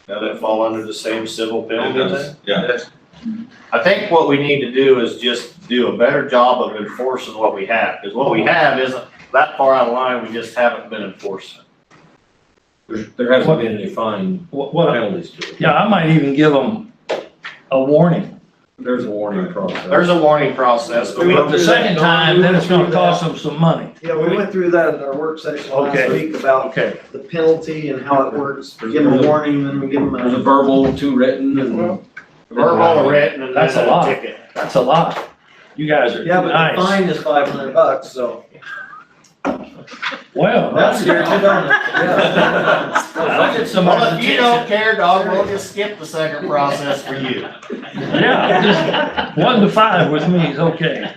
Does that fall under the same civil It penalty does, thing? yeah. I think what we need to do is just do a better job of enforcing what we have, because what we have isn't that far out of line, we just haven't been enforcing. There hasn't been any fine What, penalties to it. yeah, I might even give them a warning. There's a warning process. There's a warning process, but we But the second time, then it's gonna cost them some money. Yeah, we went through that in our work session last Okay. week about Okay. the penalty and how it works. Give them a warning, then we give them There's a a. verbal, two written, and. verbal, written, and That's a then a lot. ticket. That's a lot. You guys are Yeah, but the nice. fine is $500, so. Well, That's scary, don't it? Yeah. I'll get some. Well, if you don't care, dog, we'll just skip the second process for you. Yeah, just 1 to 5 with me is okay.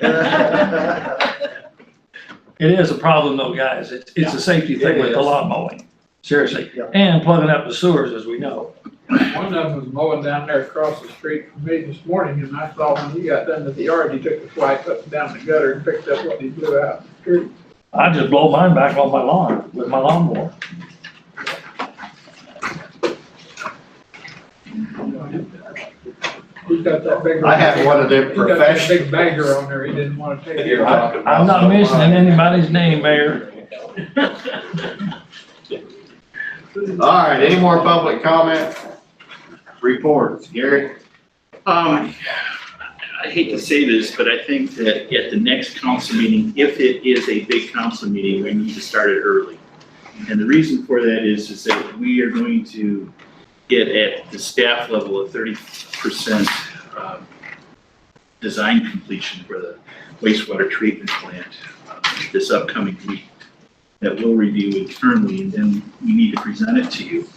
It is a problem though, guys. It's a safety thing with the lawn mowing. Seriously. Yeah. And plugging up the sewers, as we know. One of them was mowing down there across the street from me this morning, and I saw when he got done with the yard, he took the swipe up and down the gutter and picked up what he blew out in the street. I just blow mine back on my lawn with my lawnmower. He's got that big. I had one of them He's got that professional. big bagger on there, he didn't wanna take it. I'm not mentioning anybody's name, Mayor. All right, any more public comment? Reports, Gary? I hate to say this, but I think that at the next council meeting, if it is a big council meeting, we need to start it early. And the reason for that is that we are going to get at the staff level of 30% design completion for the wastewater treatment plant this upcoming week that we'll review internally, and then we need to present it to you.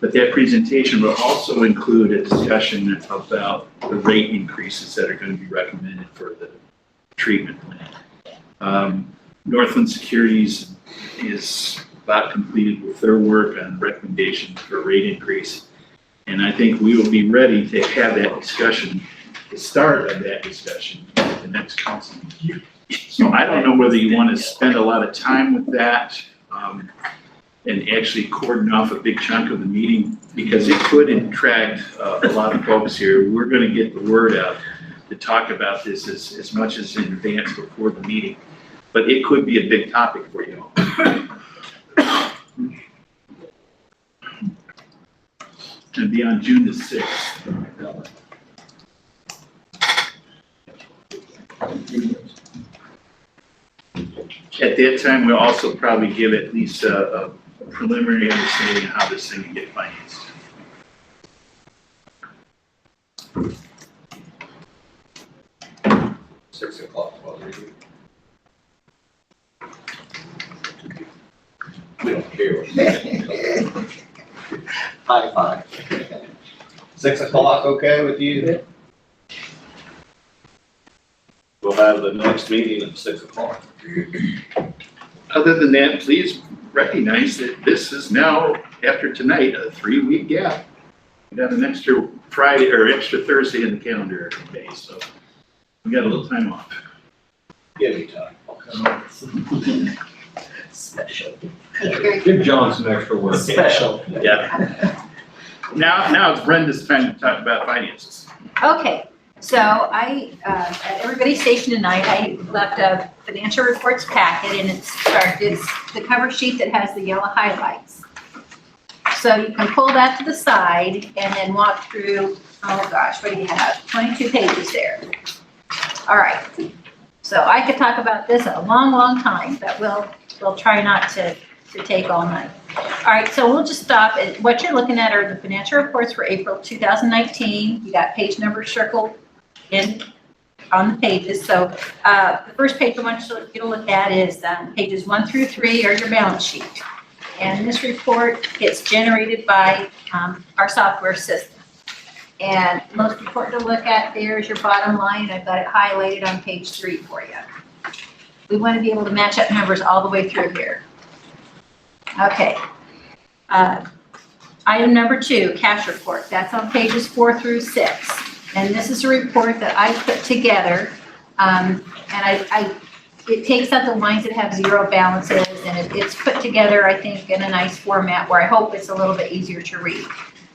But that presentation will also include a discussion about the rate increases that are going to be recommended for the treatment plant. Northland Securities is about completed with their work on recommendations for rate increase. And I think we will be ready to have that discussion, the start of that discussion at the next council meeting. So I don't know whether you want to spend a lot of time with that, and actually cordon off a big chunk of the meeting, because it could attract a lot of folks here. We're going to get the word out to talk about this as much as in advance before the meeting, but it could be a big topic for you all. It'll be on June the 6th. At that time, we'll also probably give at least a preliminary understanding of how this thing can get financed. We don't care. High five. 6 o'clock, okay with you? We'll have the next meeting at 6 o'clock. Other than that, please recognize that this is now, after tonight, a 3-week gap. We got an extra Friday or extra Thursday in the calendar every day, so we got a little time off. Give me time. Special. Give John some extra work. Special. Yeah. Now it's Brenda's time to talk about finances. Okay, so I, at everybody's station tonight, I left a financial reports packet, and it's the cover sheet that has the yellow highlights. So you can pull that to the side and then walk through, oh gosh, what do you have? 22 pages there. All right, so I could talk about this a long, long time, but we'll try not to take all night. All right, so we'll just stop. What you're looking at are the financial reports for April 2019. You got page numbers circled in on the pages. So the first page I want you to look at is pages 1 through 3 are your balance sheet. And this report gets generated by our software system. And most important to look at there is your bottom line. I've got it highlighted on page 3 for you. We want to be able to match up numbers all the way through here. Okay. Item number 2, cash report. That's on pages 4 through 6. And this is a report that I put together. And it takes out the lines that have zero balances, and it's put together, I think, in a nice format where I hope it's a little bit easier to read.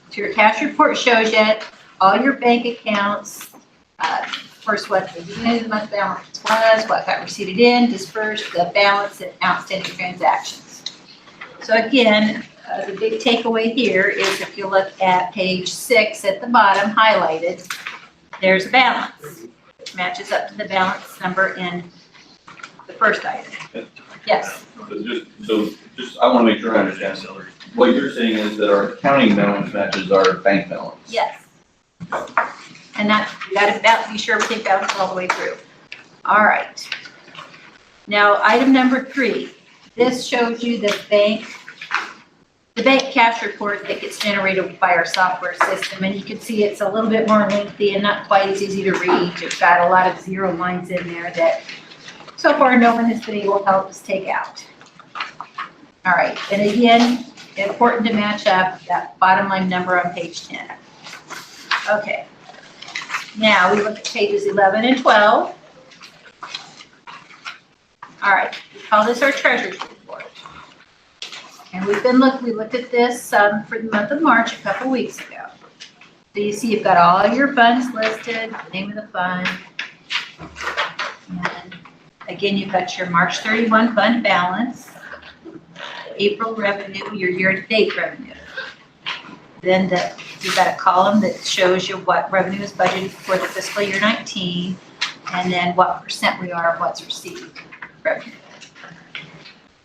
So your cash report shows you all your bank accounts, first what the beginning of the month balance was, what got receipted in, dispersed, the balance, and outstanding transactions. So again, the big takeaway here is if you look at page 6 at the bottom, highlighted, there's a balance, which matches up to the balance number in the first item. Yes. Just, I want to make sure I understand, Hillary. What you're saying is that our accounting balance matches our bank balance. Yes. And that, you gotta be sure everything balances all the way through. All right. Now, item number 3, this shows you the bank cash report that gets generated by our software system. And you can see it's a little bit more lengthy and not quite as easy to read. It's got a lot of zero lines in there that so far no one has been able to help us take out. All right, and again, important to match up that bottom line number on page 10. Okay, now we look at pages 11 and 12. All right, we call this our treasurer's report. And we looked at this for the month of March a couple weeks ago. So you see you've got all your funds listed, the name of the fund. And again, you've got your March 31 fund balance, April revenue, your year-to-date revenue. Then you've got a column that shows you what revenue is budgeted for the fiscal year 19, and then what % we are of what's received revenue.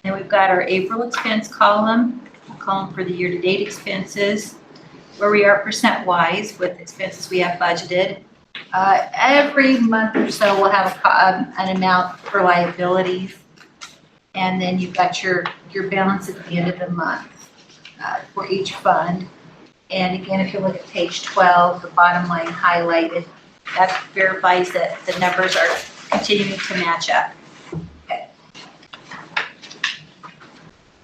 Then we've got our April expense column, a column for the year-to-date expenses, where we are % with expenses we have budgeted. Every month or so, we'll have an amount for liabilities. And then you've got your balance at the end of the month for each fund. And again, if you look at page 12, the bottom line highlighted, that verifies that the numbers are continuing to match up. Okay.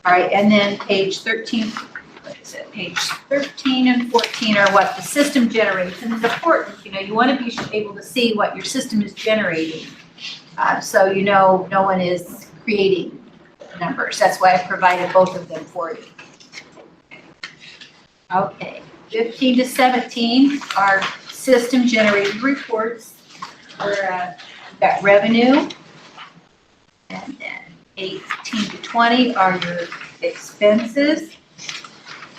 All right, and then page 13, what is it? Page 13 and 14 are what the system generates. And it's important, you want to be able to see what your system is generating. So no one is creating numbers. That's why I provided both of them for you. Okay, 15 to 17 are system generated reports where you've got revenue. And then 18 to 20 are your expenses.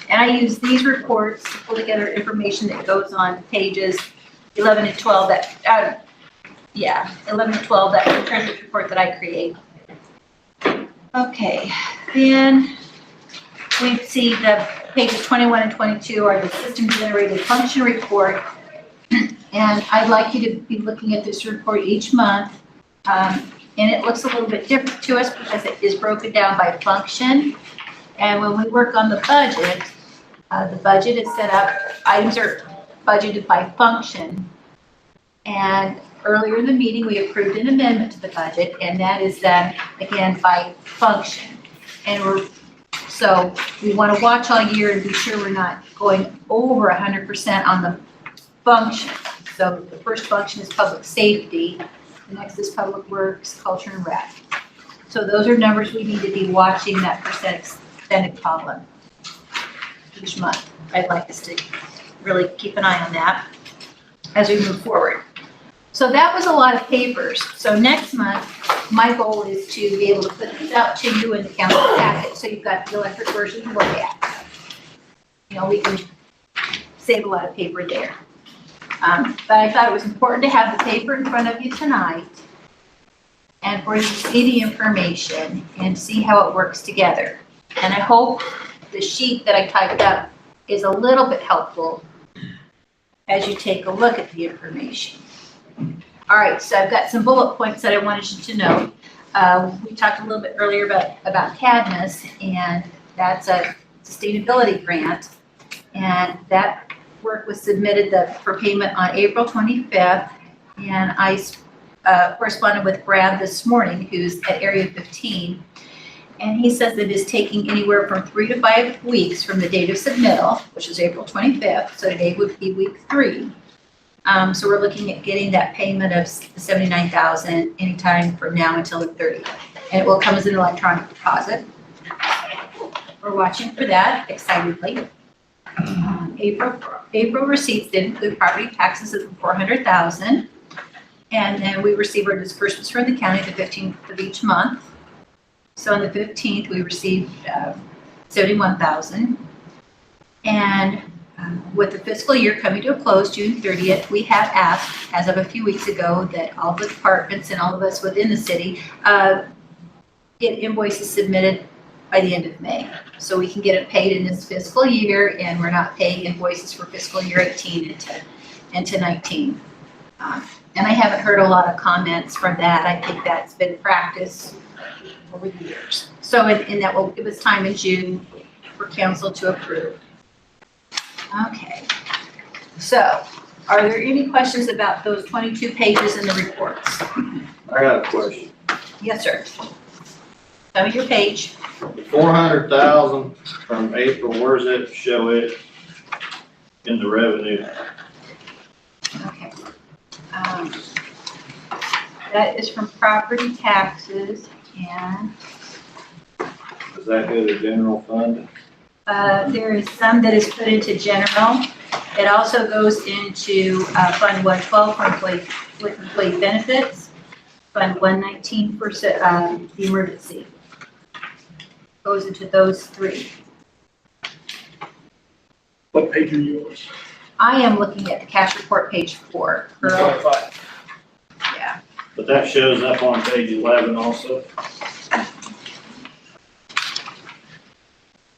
And I use these reports to pull together information that goes on pages 11 and 12 that, 11 and 12, that treasurer's report that I create. Okay, then we see the pages 21 and 22 are the system generated function report. And I'd like you to be looking at this report each month. And it looks a little bit different to us because it is broken down by function. And when we work on the budget is set up, items are budgeted by function. And earlier in the meeting, we approved an amendment to the budget, and that is done, again, by function. And so we want to watch all year and be sure we're not going over 100% on the function. So the first function is public safety, the next is public works, culture, and rec. So those are numbers we need to be watching that percent extended column each month. I'd like us to really keep an eye on that as we move forward. So that was a lot of papers. So next month, my goal is to be able to put these out to you in the council packet, so you've got the electric version to look at. We can save a lot of paper there. But I thought it was important to have the paper in front of you tonight and for you to see the information and see how it works together. And I hope the sheet that I typed up is a little bit helpful as you take a look at the information. All right, so I've got some bullet points that I wanted you to know. We talked a little bit earlier about Cadmus, and that's a sustainability grant. And that work was submitted for payment on April 25th. And I corresponded with Brad this morning, who's at Area 15. And he says it is taking anywhere from 3 to 5 weeks from the date of submittal, which is April 25th. So today would be week 3. So we're looking at getting that payment of $79,000 anytime from now until the 30th. And it will come as an electronic deposit. We're watching for that excitedly. April receipts did include property taxes of $400,000. And then we receive our disbursements from the county the 15th of each month. So on the 15th, we received $71,000. And with the fiscal year coming to a close, June 30th, we have asked, as of a few weeks ago, that all the departments and all of us within the city get invoices submitted by the end of May. So we can get it paid in this fiscal year, and we're not paying invoices for fiscal year 18 into 19. And I haven't heard a lot of comments from that. I think that's been practice over the years. So, and that will give us time in June for council to approve. Okay. So, are there any questions about those 22 pages in the reports? I got a question. Yes, sir. Tell me your page. The 400,000 from April, where's it show it in the revenue? Okay. That is from property taxes, and Does that go to general fund? there is some that is put into general. It also goes into Fund 112 for employee benefits, Fund 119 for the emergency. Goes into those 3. What page are you on? I am looking at the cash report, page 4. Yeah. But that shows up on page 11 also.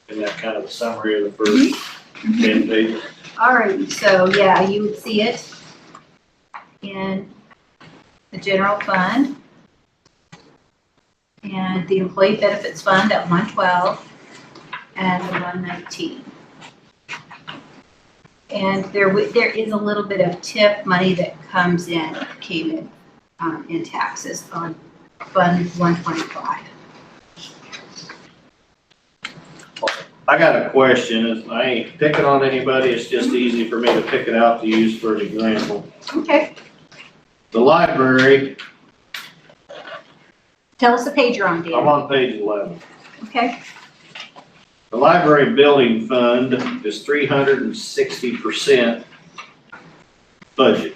And that kind of a summary of the first 10 pages. All right, so yeah, you would see it in the general fund and the employee benefits fund at 112 and the 119. And there is a little bit of tip money that came in taxes on Fund 125. I got a question. I ain't picking on anybody. It's just easy for me to pick it out to use for an example. Okay, The library, tell us the page you're on, Dan. I'm on page 11. Okay, The library building fund is 360% budget.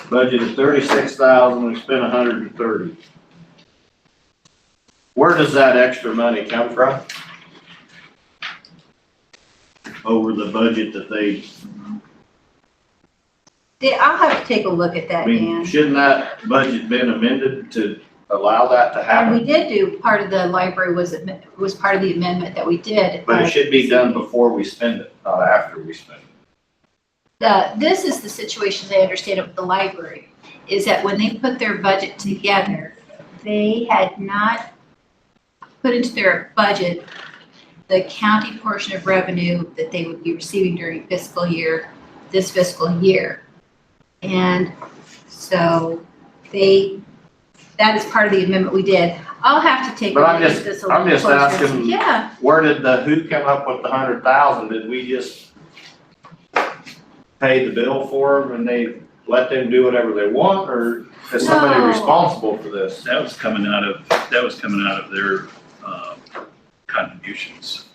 Budget is 36,000, we spent 130. Where does that extra money come from? Over the budget that I'll have to take a look at that, I mean, Dan. shouldn't that budget been amended to allow that to And happen? we did do, part of the library was part of the amendment that we did. But it should be done before we spend it, not after we spend it. This is the situation they understand it with the library, is that when they put their budget together, they had not put into their budget the county portion of revenue that they would be receiving during this fiscal year. And so that is part of the amendment we did. I'll have to take a But look at this a little I'm just closer. asking, Yeah, where did who come up with the 100,000? Did we just pay the bill for them and they let them do whatever they want, or is somebody No. responsible for this? That was coming out of their contributions.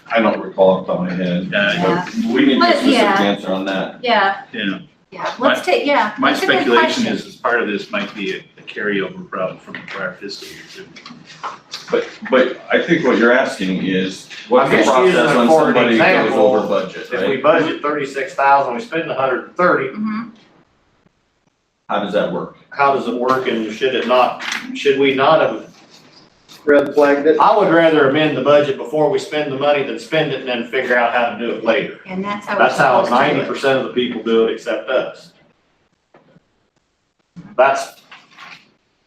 I don't recall off the top of my head. Yeah. But we need a But, specific yeah. answer on that. yeah, Yeah, yeah. Let's take, yeah. my that's a good speculation question. is part of this might be a carryover problem from the prior fiscal year too. But I think what you're asking is, what's I'm the just using process it when for an somebody goes example. over budget, If we right? budget 36,000, we spend 130, Mhm. How does that work? how does it work, and should we not have red flagged it. I would rather amend the budget before we spend the money than spend it and then figure out how to do it later. And that's how we're That's how supposed to do it. 90% of the people do it except us. That's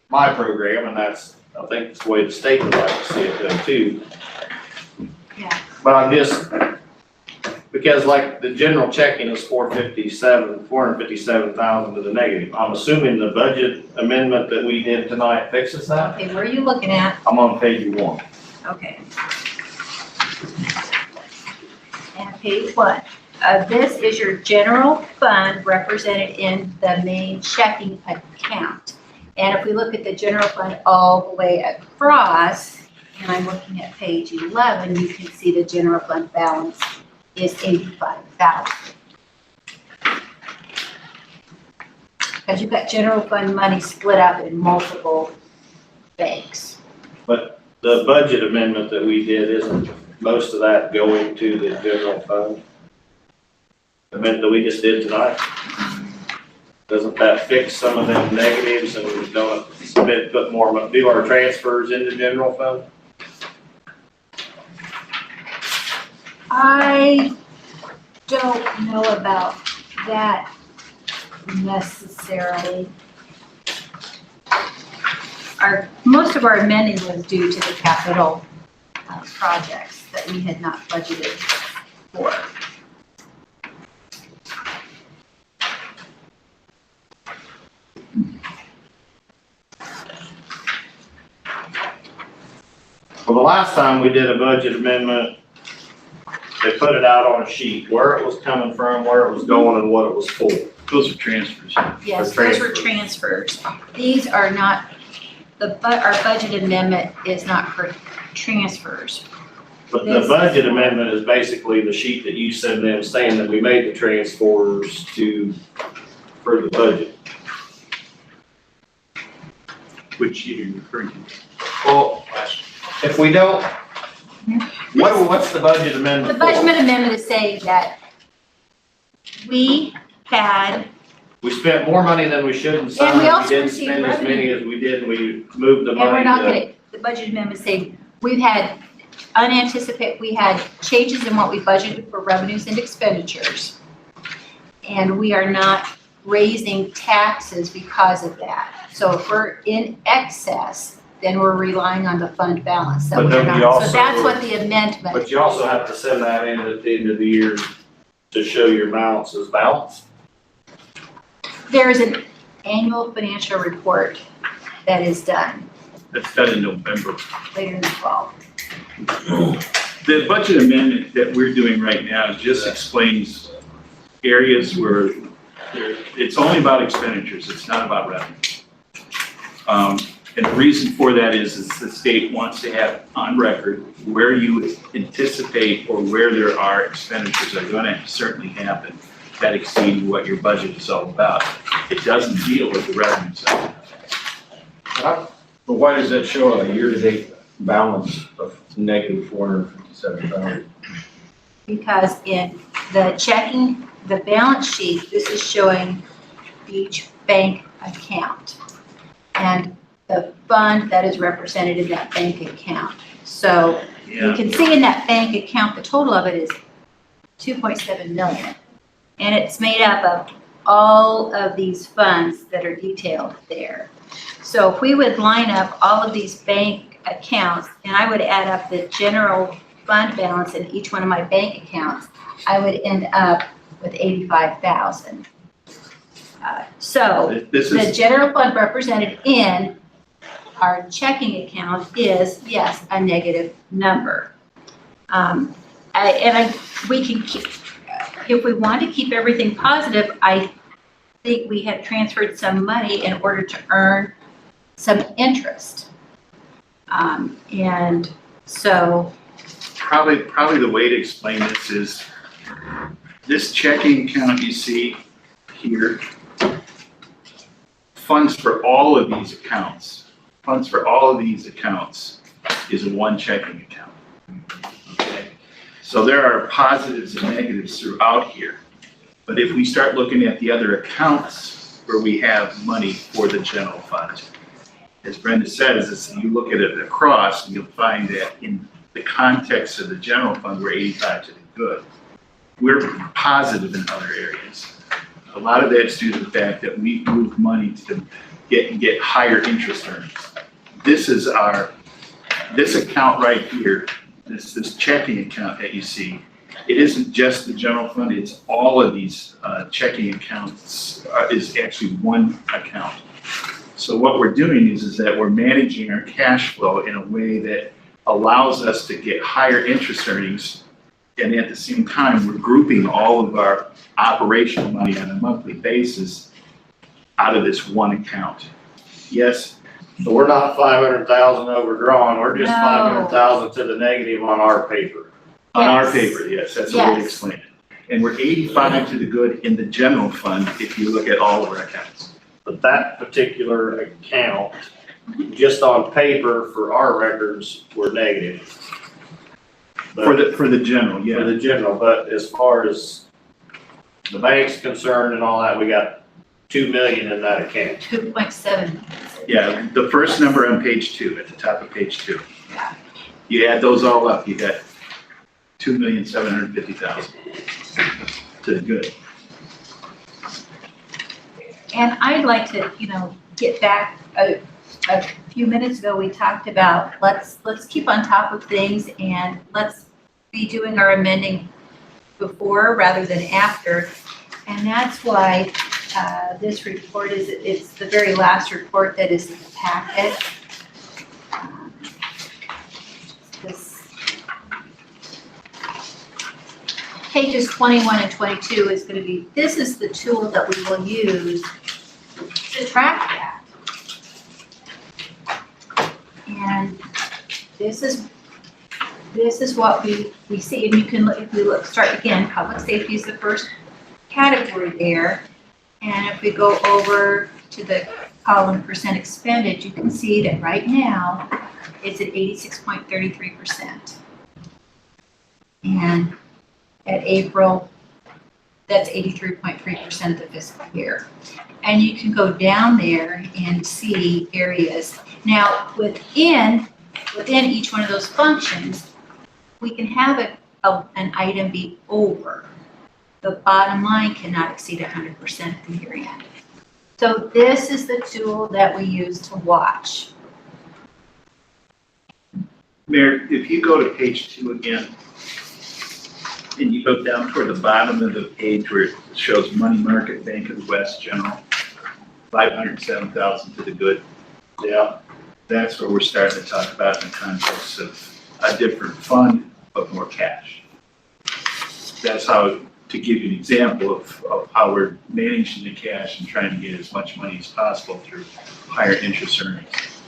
my program, and that's, I think, it's the way the state would like to see it done too. Yeah. But I'm just, because like the general checking is 457,000 to the negative. I'm assuming the budget amendment that we did tonight fixes that. Okay, where are you looking at? I'm on page 1. Okay. And page 1. This is your general fund represented in the main checking account. And if we look at the general fund all the way across, and I'm looking at page 11, you can see the general fund balance is 85,000. Because you've got general fund money split up in multiple banks. But the budget amendment that we did, isn't most of that going to the general fund? The amendment that we just did tonight? Doesn't that fix some of them negatives and we don't put more, do our transfers into general fund? I don't know about that necessarily. Most of our amending was due to the capital projects that we had not budgeted for. Well, the last time we did a budget amendment, they put it out on a sheet, where it was coming from, where it was going, and what it was for. Those are transfers. Yes, For those were transfers. These are not, our budget amendment is not for transfers. But the budget amendment is basically the sheet that you send them saying that we made the transfers for the budget. Which you're referring to. Well, if we don't, what's the budget The amendment budget for? amendment is saying that we We spent more money than we should in some, And we and we also didn't received spend as revenue. many as we did, and we moved the and we're money not to. gonna, the budget amendment saying, we had changes in what we budgeted for revenues and expenditures. And we are not raising taxes because of that. So if we're in excess, then we're relying on the fund balance that But we're then we not. So also- that's what the amendment. But you also have to send that in at the end of the year to show your balance is balanced. There is an annual financial report that is done That's done in November. later in the fall. The budget amendment that we're doing right now just explains areas where it's only about expenditures, it's not about revenue. And the reason for that is the state wants to have on record where you anticipate or where there are expenditures that are gonna certainly happen that exceed what your budget is all about. It doesn't deal with the revenue side. But why does that show a year-to-date balance of negative 457,000? Because in the checking, the balance sheet, this is showing each bank account and the fund that is represented in that bank account. So you can see in that bank account, the total of it is 2.7 million. And it's made up of all of these funds that are detailed there. So if we would line up all of these bank accounts, and I would add up the general fund balance in each one of my bank accounts, I would end up with 85,000. So This the is, general fund represented in our checking account is, yes, a negative number. We can keep, if we want to keep everything positive, I think we have transferred some money in order to earn some interest. And so. probably the way to explain this is, this checking account you see here, funds for all of these accounts is one checking account. Okay? So there are positives and negatives throughout here. But if we start looking at the other accounts where we have money for the general fund, as Brenda says, is you look at it across and you'll find that in the context of the general fund, we're 85 to the good. We're positive in other areas. A lot of that's due to the fact that we move money to get higher interest earnings. This account right here, this checking account that you see, it isn't just the general fund, it's all of these checking accounts is actually one account. So what we're doing is that we're managing our cash flow in a way that allows us to get higher interest earnings. And at the same time, we're grouping all of our operational money on a monthly basis out of this one account. Yes, So we're not 500,000 overdrawn, we're just No. 500,000 to the negative on our paper. on our Yes. paper, yes, that's the way to Yes. explain it. And we're 85 to the good in the general fund if you look at all of our accounts. But that particular account, just on paper for our records, we're negative. For the general, For yeah. the general, but as far as the bank's concerned and all that, we got 2 million in that account. 2.7. Yeah, the first number on page 2, at the top of page 2. Yeah. You add those all up, you got 2,750,000 to the good. And I'd like to, get back, a few minutes ago, we talked about, let's keep on top of things and let's be doing our amending before rather than after. And that's why this report it's the very last report that is in the packet. This pages 21 and 22 is going to be, this is the tool that we will use to track that. And this is what we see, and you can look, if we look, start again, public safety is the first category there. And if we go over to the column percent expended, you can see that right now, it's at 86.33%. And at April, that's 83.3% of the fiscal year. And you can go down there and see areas. Now, within each one of those functions, we can have an item be over. The bottom line cannot exceed 100% at the year end. So this is the tool that we use to watch. Mayor, if you go to page 2 again, and you go down toward the bottom of the page where it shows money market, Bank of the West General, 507,000 to the good. Yeah. That's where we're starting to talk about in the context of a different fund, but more cash. That's how, to give you an example of how we're managing the cash and trying to get as much money as possible through higher interest earnings.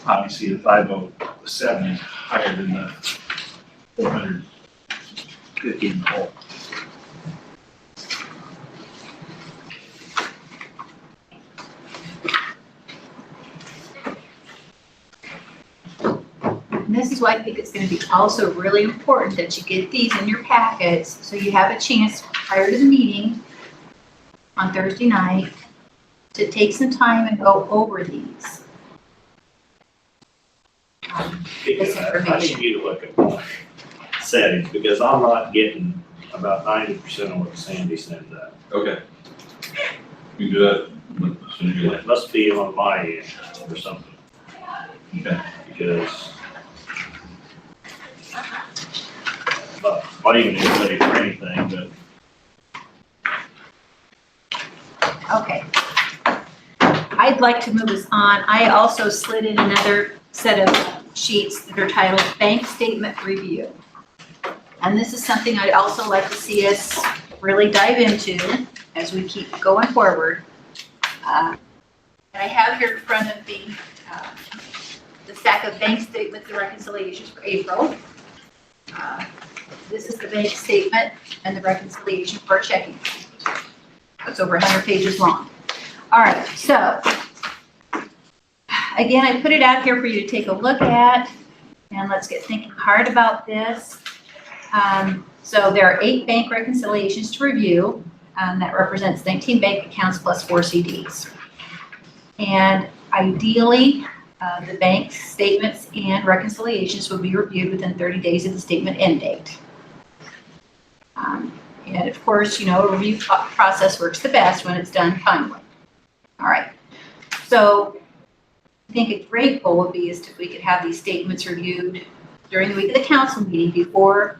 Obviously, the 507 is higher than the 450 in the whole. And this is why I think it's going to be also really important that you get these in your packets so you have a chance prior to the meeting on Thursday night to take some time and go over these. This I information. need you to look at my settings, because I'm not getting about 90% of what Sandy sends out. Okay. You do that as soon as you It must be on my end or something. Okay. Because I'm not blaming anybody for anything, but Okay. I'd like to move us on. I also slid in another set of sheets that are titled Bank Statement Review. And this is something I'd also like to see us really dive into as we keep going forward. And I have here in front of me the stack of bank statements and reconciliations for April. This is the bank statement and the reconciliation for our checking account. That's over 100 pages long. All right, so again, I put it out here for you to take a look at, and let's get thinking hard about this. So there are 8 bank reconciliations to review. That represents 19 bank accounts plus 4 CDs. And Ideally, the bank statements and reconciliations will be reviewed within 30 days of the statement end date. And of course, a review process works the best when it's done timely. All right. So I think a great goal would be if we could have these statements reviewed during the week of the council meeting before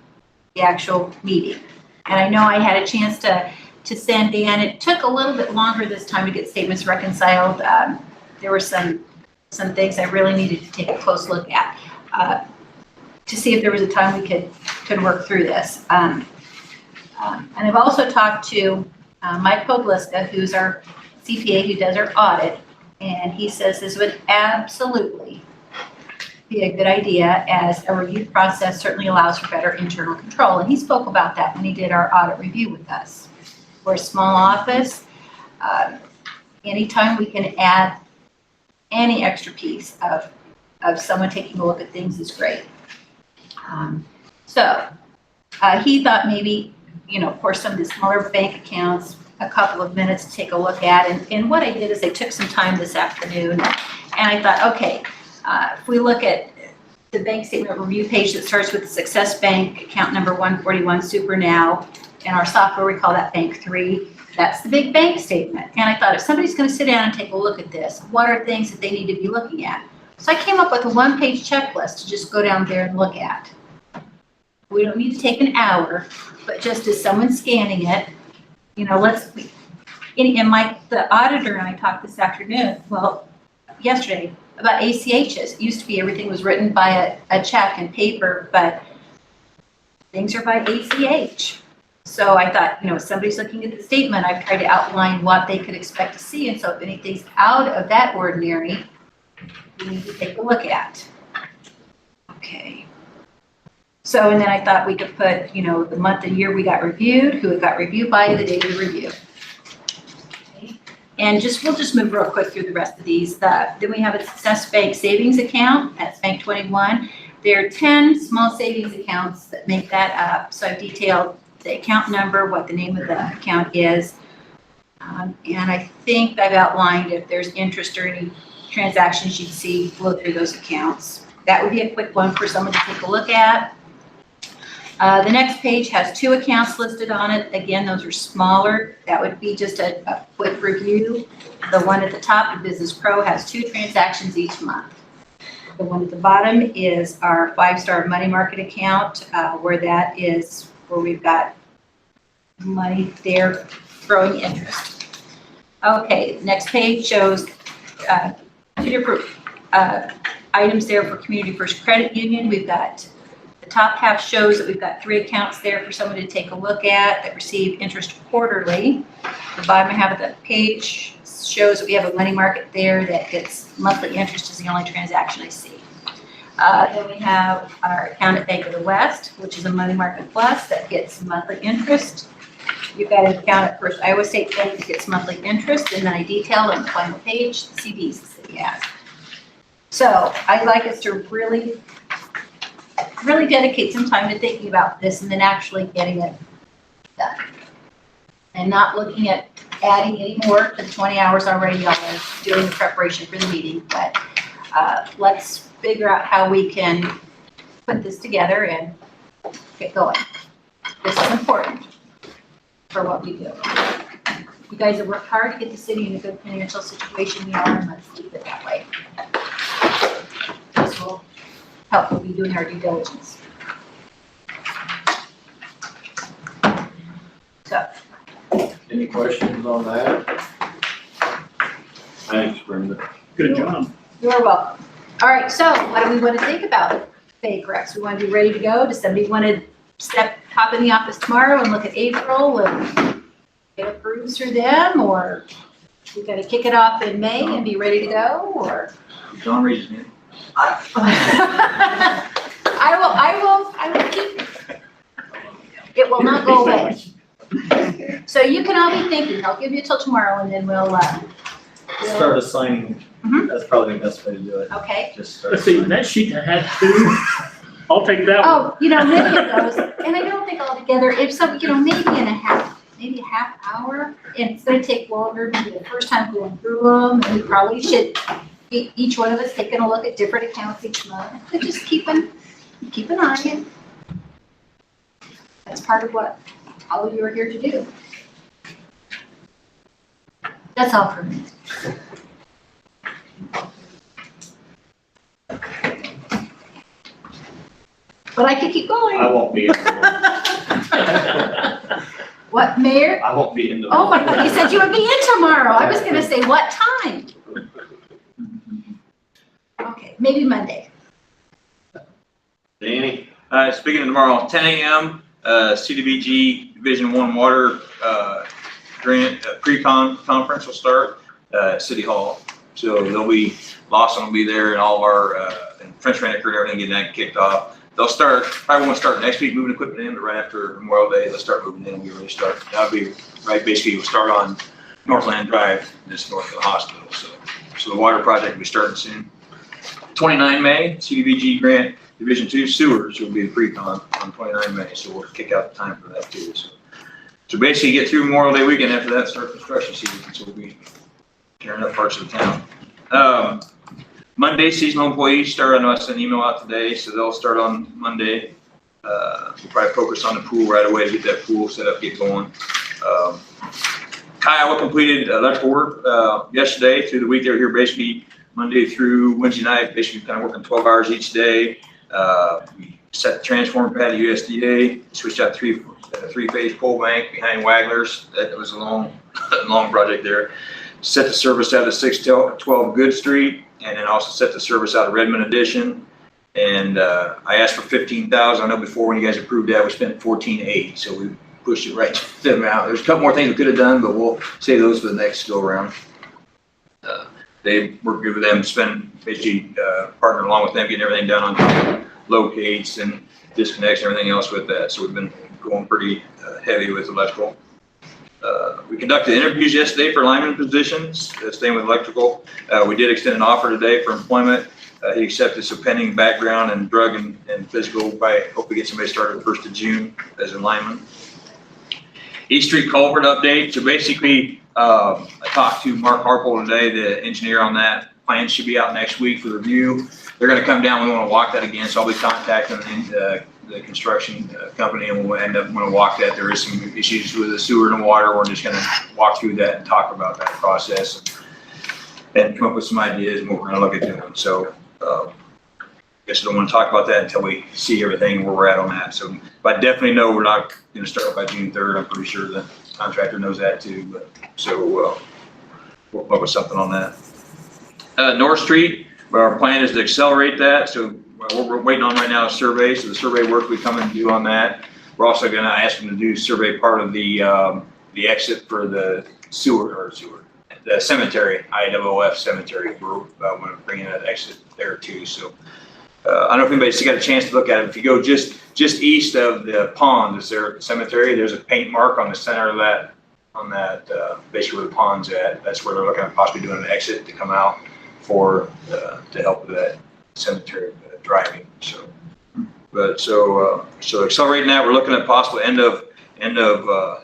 the actual meeting. And I know I had a chance to send Dan. It took a little bit longer this time to get statements reconciled. There were some things I really needed to take a close look at to see if there was a time we could work through this. And I've also talked to Mike Podliska, who's our CPA who does our audit, and he says this would absolutely be a good idea, as a review process certainly allows for better internal control. And he spoke about that when he did our audit review with us. We're a small office. Anytime we can add any extra piece of someone taking a look at things is great. So he thought maybe, of course, some of the smaller bank accounts, a couple of minutes to take a look at. And what I did is I took some time this afternoon, and I thought, okay, if we look at the bank statement review page that starts with the Success Bank account number 141 Super Now, in our software we call that Bank 3. That's the big bank statement. And I thought, if somebody's going to sit down and take a look at this, what are things that they need to be looking at? So I came up with a one-page checklist to just go down there and look at. We don't need to take an hour, but just as someone scanning it, and Mike, the auditor, and I talked this afternoon, yesterday, about ACHs. It used to be everything was written by a check and paper, but things are by ACH. So I thought, if somebody's looking at the statement, I've tried to outline what they could expect to see. And so if anything's out of that ordinary, we need to take a look at. Okay. So, and then I thought we could put, the month and year we got reviewed, who it got reviewed by, the date of the review. Okay. And we'll just move real quick through the rest of these. Then we have a Success Bank savings account. That's Bank 21. There are 10 small savings accounts that make that up. So I've detailed the account number, what the name of the account is. And I think I've outlined if there's interest or any transactions you'd see flow through those accounts. That would be a quick one for someone to take a look at. The next page has 2 accounts listed on it. Again, those are smaller. That would be just a quick review. The one at the top, the Business Pro, has 2 transactions each month. The one at the bottom is our 5-star money market account, where we've got money there growing interest. Okay, next page shows 2 different items there for Community First Credit Union. We've got the top half shows that we've got 3 accounts there for someone to take a look at that receive interest quarterly. The bottom half of the page shows that we have a money market there that gets monthly interest is the only transaction I see. Then we have our account at Bank of the West, which is a money market plus that gets monthly interest. You've got an account at First Iowa State Bank that gets monthly interest, and then I detailed on the final page the CDs the city has. So I'd like us to really dedicate some time to thinking about this and then actually getting it done. And not looking at adding any more to the 20 hours already y'all are doing the preparation for the meeting, but let's figure out how we can put this together and get going. This is important for what we do. You guys have worked hard to get the city in a good financial situation we are, and let's keep it that way. This will help with doing our due diligence. So. Any questions on that? Thanks, Brenda. Good job. You're welcome. All right, so what do we want to think about bank recs? We want to be ready to go? Does somebody want to hop in the office tomorrow and look at April and get approved through them, or we got to kick it off in May and be ready to go, or? John raises me. I will keep, it will not go away. So you can all be thinking. I'll give you till tomorrow, and then we'll Start assigning, that's probably the best way to do it. Okay. Just start Let's see, assigning. that sheet that had 2, I'll take that one. Oh, many of those, and I don't think altogether, if some, maybe a half hour, and it's gonna take longer, maybe the first time going through them, and we probably should each one of us taking a look at different accounts each month, but just keep an eye on. That's part of what all of you are here to do. That's all for me. But I could keep going. I won't be in What, Mayor? I won't be in the. Oh my God, you said you would be in tomorrow. I was gonna say, what time? Okay, maybe Monday. Danny? Speaking of tomorrow, 10 a.m., CDBG Division 1 Water Grant Pre-Con Conference will start at City Hall. So Lawson will be there and all of our, and French Rannicker and everything getting that kicked off. They'll probably won't start next week moving equipment in, but right after Memorial Day, they'll start moving in and we really start. That'll be, right, basically we'll start on Northland Drive, just north of the hospital. So the water project will be starting soon. 29 May, CDBG Grant Division 2 Sewers will be the pre-con on 29 May, so we'll kick out the time for that too. So basically get through Memorial Day weekend, after that start construction season, so we'll be tearing up parts of the town. Monday, seasonal employees start. I know I sent an email out today, so they'll start on Monday. We'll probably focus on the pool right away to get that pool set up, get going. Kiowa completed electrical work yesterday through the week. They were here basically Monday through Wednesday night, basically kind of working 12 hours each day. We set the transformer pad at USDA, switched out three-phase pole bank behind Wagler's. That was a long project there. Set the service out of 612 Good Street, and then also set the service out of Redmond Addition. And I asked for 15,000. I know before when you guys approved that, we spent 14.8, so we pushed it right to the amount. There's a couple more things we could have done, but we'll save those for the next go around. They worked good with them, basically partner along with them, getting everything done on time, locates and disconnects and everything else with that. So we've been going pretty heavy with electrical. We conducted interviews yesterday for lineman positions, staying with electrical. We did extend an offer today for employment. He accepted some pending background and drug and physical. I hope we get somebody started the 1st of June as a lineman. East Street culvert update. So basically, I talked to Mark Harple today, the engineer on that. Plans should be out next week for review. They're going to come down. We want to walk that again, so I'll be contacting the construction company, and we'll end up going to walk that. There is some issues with the sewer and water. We're just going to walk through that and talk about that process and come up with some ideas and what we're going to look at doing. So I guess I don't want to talk about that until we see everything where we're at on that. So, but I definitely know we're not going to start by June 3rd. I'm pretty sure the contractor knows that too. But so we'll come up with something on that. North Street, our plan is to accelerate that. So what we're waiting on right now is survey. So the survey work we come and do on that. We're also going to ask them to do survey part of the exit for the the cemetery, IWF cemetery. We're going to bring in that exit there too. So I don't know if anybody's got a chance to look at it. If you go just east of the pond, is there at the cemetery? There's a paint mark on the center of that, basically where the pond's at. That's where they're looking at possibly doing an exit to come out to help with that cemetery driving. So accelerating that, we're looking at possible end of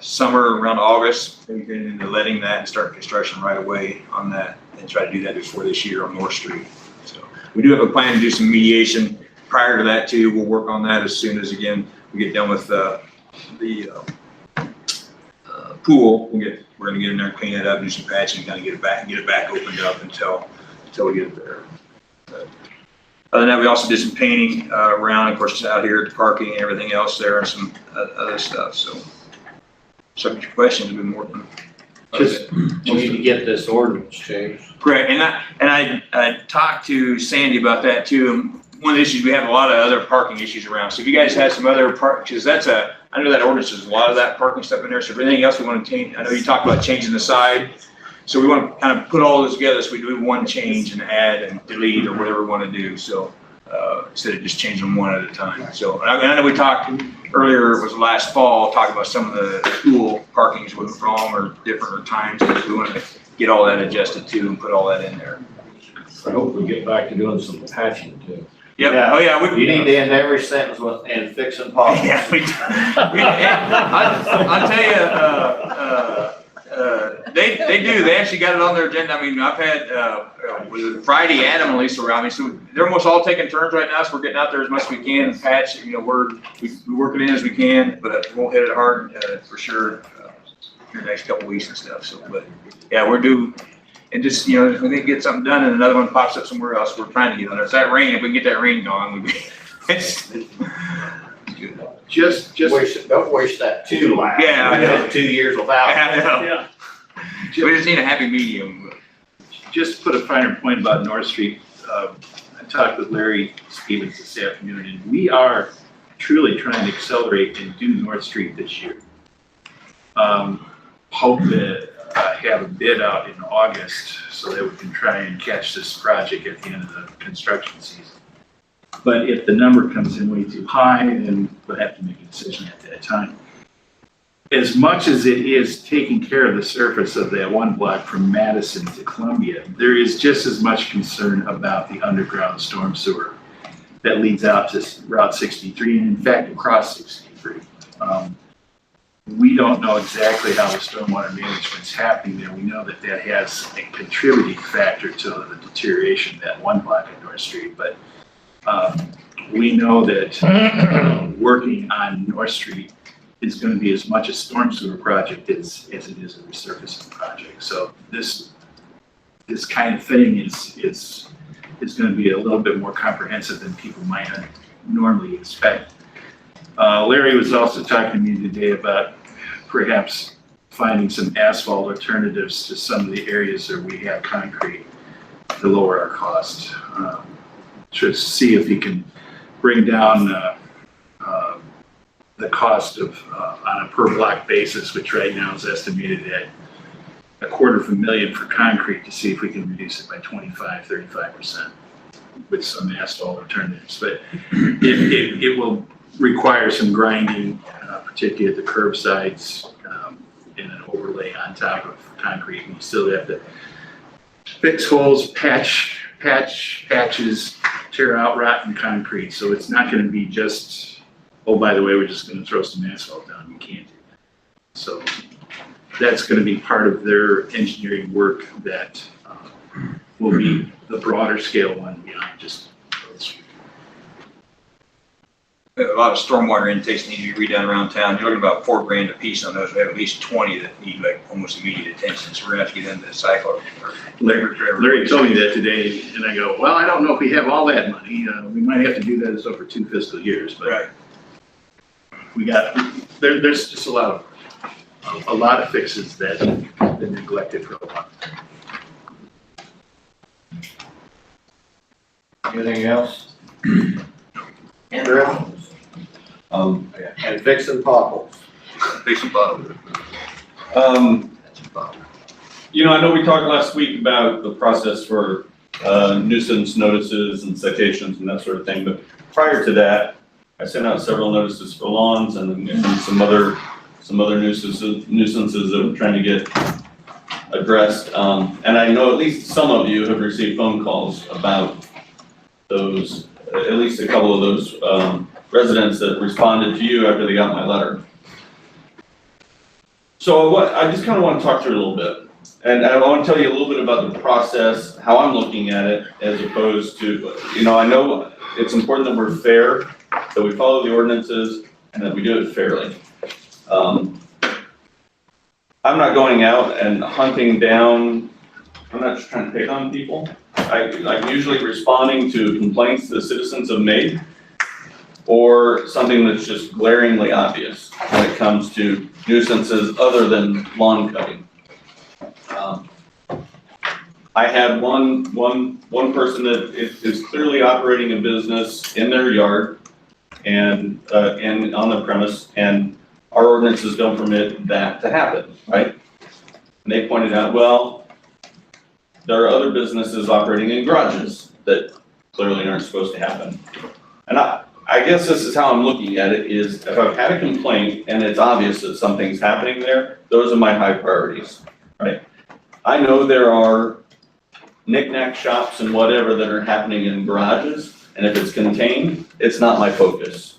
summer around August, maybe getting into letting that and start construction right away on that and try to do that before this year on North Street. So we do have a plan to do some mediation prior to that too. We'll work on that as soon as, again, we get done with the pool. We're going to get in there and clean it up, do some patching, kind of get it back opened up until we get it there. But other than that, we also did some painting around, of course, out here at the parking and everything else there, and some other stuff. So, subject to questions, we've been working. Just, we need to get this ordinance changed. Correct, and I talked to Sandy about that too. One of the issues, we have a lot of other parking issues around. So if you guys have some other because I know that ordinance is a lot of that parking stuff in there. So if anything else we want to change, I know you talked about changing the side. So we want to kind of put all this together so we do one change and add and delete or whatever we want to do. So instead of just changing them one at a time. So I know we talked earlier, it was last fall, talking about some of the school parkings was wrong or different or times. We want to get all that adjusted too and put all that in there. I hope we get back to doing some patching too. Yep. Yeah. Oh yeah. You need to end every sentence with "and fixing potholes." Yeah, I'll tell you. They do, they actually got it on their agenda. I mean, I've had, was it Friday, Adam and Lisa around me, so they're almost all taking turns right now, so we're getting out there as much as we can and patch, we work it in as we can, but we'll hit it hard, for sure, in the next couple weeks and stuff, so, but, yeah, we're due. And just, if we can get something done and another one pops up somewhere else, we're trying to get on there. It's that rain, if we can get that rain going, we'd be, it's good. Just, Don't wish that too loud. Yeah, I know. 2 years without. I know. Yeah. We just need a happy medium. just to put a finer point about North Street, I talked with Larry Stevens this afternoon, and we are truly trying to accelerate and do North Street this year. Hope to have a bid out in August so that we can try and catch this project at the end of the construction season. But if the number comes in way too high, then we'll have to make a decision at that time. As much as it is taking care of the surface of that one block from Madison to Columbia, there is just as much concern about the underground storm sewer that leads out to Route 63 and in fact across 63. We don't know exactly how the stormwater management's happening there. We know that that has a contributing factor to the deterioration of that one block of North Street, but we know that working on North Street is going to be as much a storm sewer project as it is a resurfacing project. So this kind of thing is going to be a little bit more comprehensive than people might normally expect. Larry was also talking to me today about perhaps finding some asphalt alternatives to some of the areas where we have concrete to lower our cost. To see if he can bring down the cost of on a per block basis, which right now is estimated at $250,000 for concrete, to see if we can reduce it by 35% with some asphalt alternatives. But it will require some grinding, particularly at the curb sides, and an overlay on top of concrete. We still have to fix holes, patches, tear out rotten concrete. So it's not going to be just, oh, by the way, we're just going to throw some asphalt down. We can't do that. So that's going to be part of their engineering work that will be the broader scale one beyond just those. A lot of stormwater intakes need to be redone around town. You're looking about $4,000 a piece on those. We have at least 20 that need like almost immediate attention. So we're gonna have to get into the cycle. Larry told me that today, and I go, well, I don't know if we have all that money. We might have to do that over 2 fiscal years, but right. We got there's just a lot of fixes that have been neglected for a while. Anything else? Andrew? And fixing potholes. Fix some bottom. I know we talked last week about the process for nuisance notices and citations and that sort of thing, but prior to that, I sent out several notices for lawns and some other nuisances that I'm trying to get addressed. And I know at least some of you have received phone calls about those, at least a couple of those residents that responded to you after they got my letter. So I just kind of want to talk through it a little bit. And I want to tell you a little bit about the process, how I'm looking at it, as opposed to, I know it's important that we're fair, that we follow the ordinances, and that we do it fairly. I'm not going out and hunting down, I'm not just trying to pick on people. I'm usually responding to complaints that citizens have made, or something that's just glaringly obvious when it comes to nuisances other than lawn cutting. I had one person that is clearly operating a business in their yard and on the premise, and our ordinances don't permit that to happen, right? And they pointed out, well, there are other businesses operating in garages that clearly aren't supposed to happen. And I guess this is how I'm looking at it, is if I've had a complaint and it's obvious that something's happening there, those are my high priorities, right? I know there are knick-knack shops and whatever that are happening in garages, and if it's contained, it's not my focus.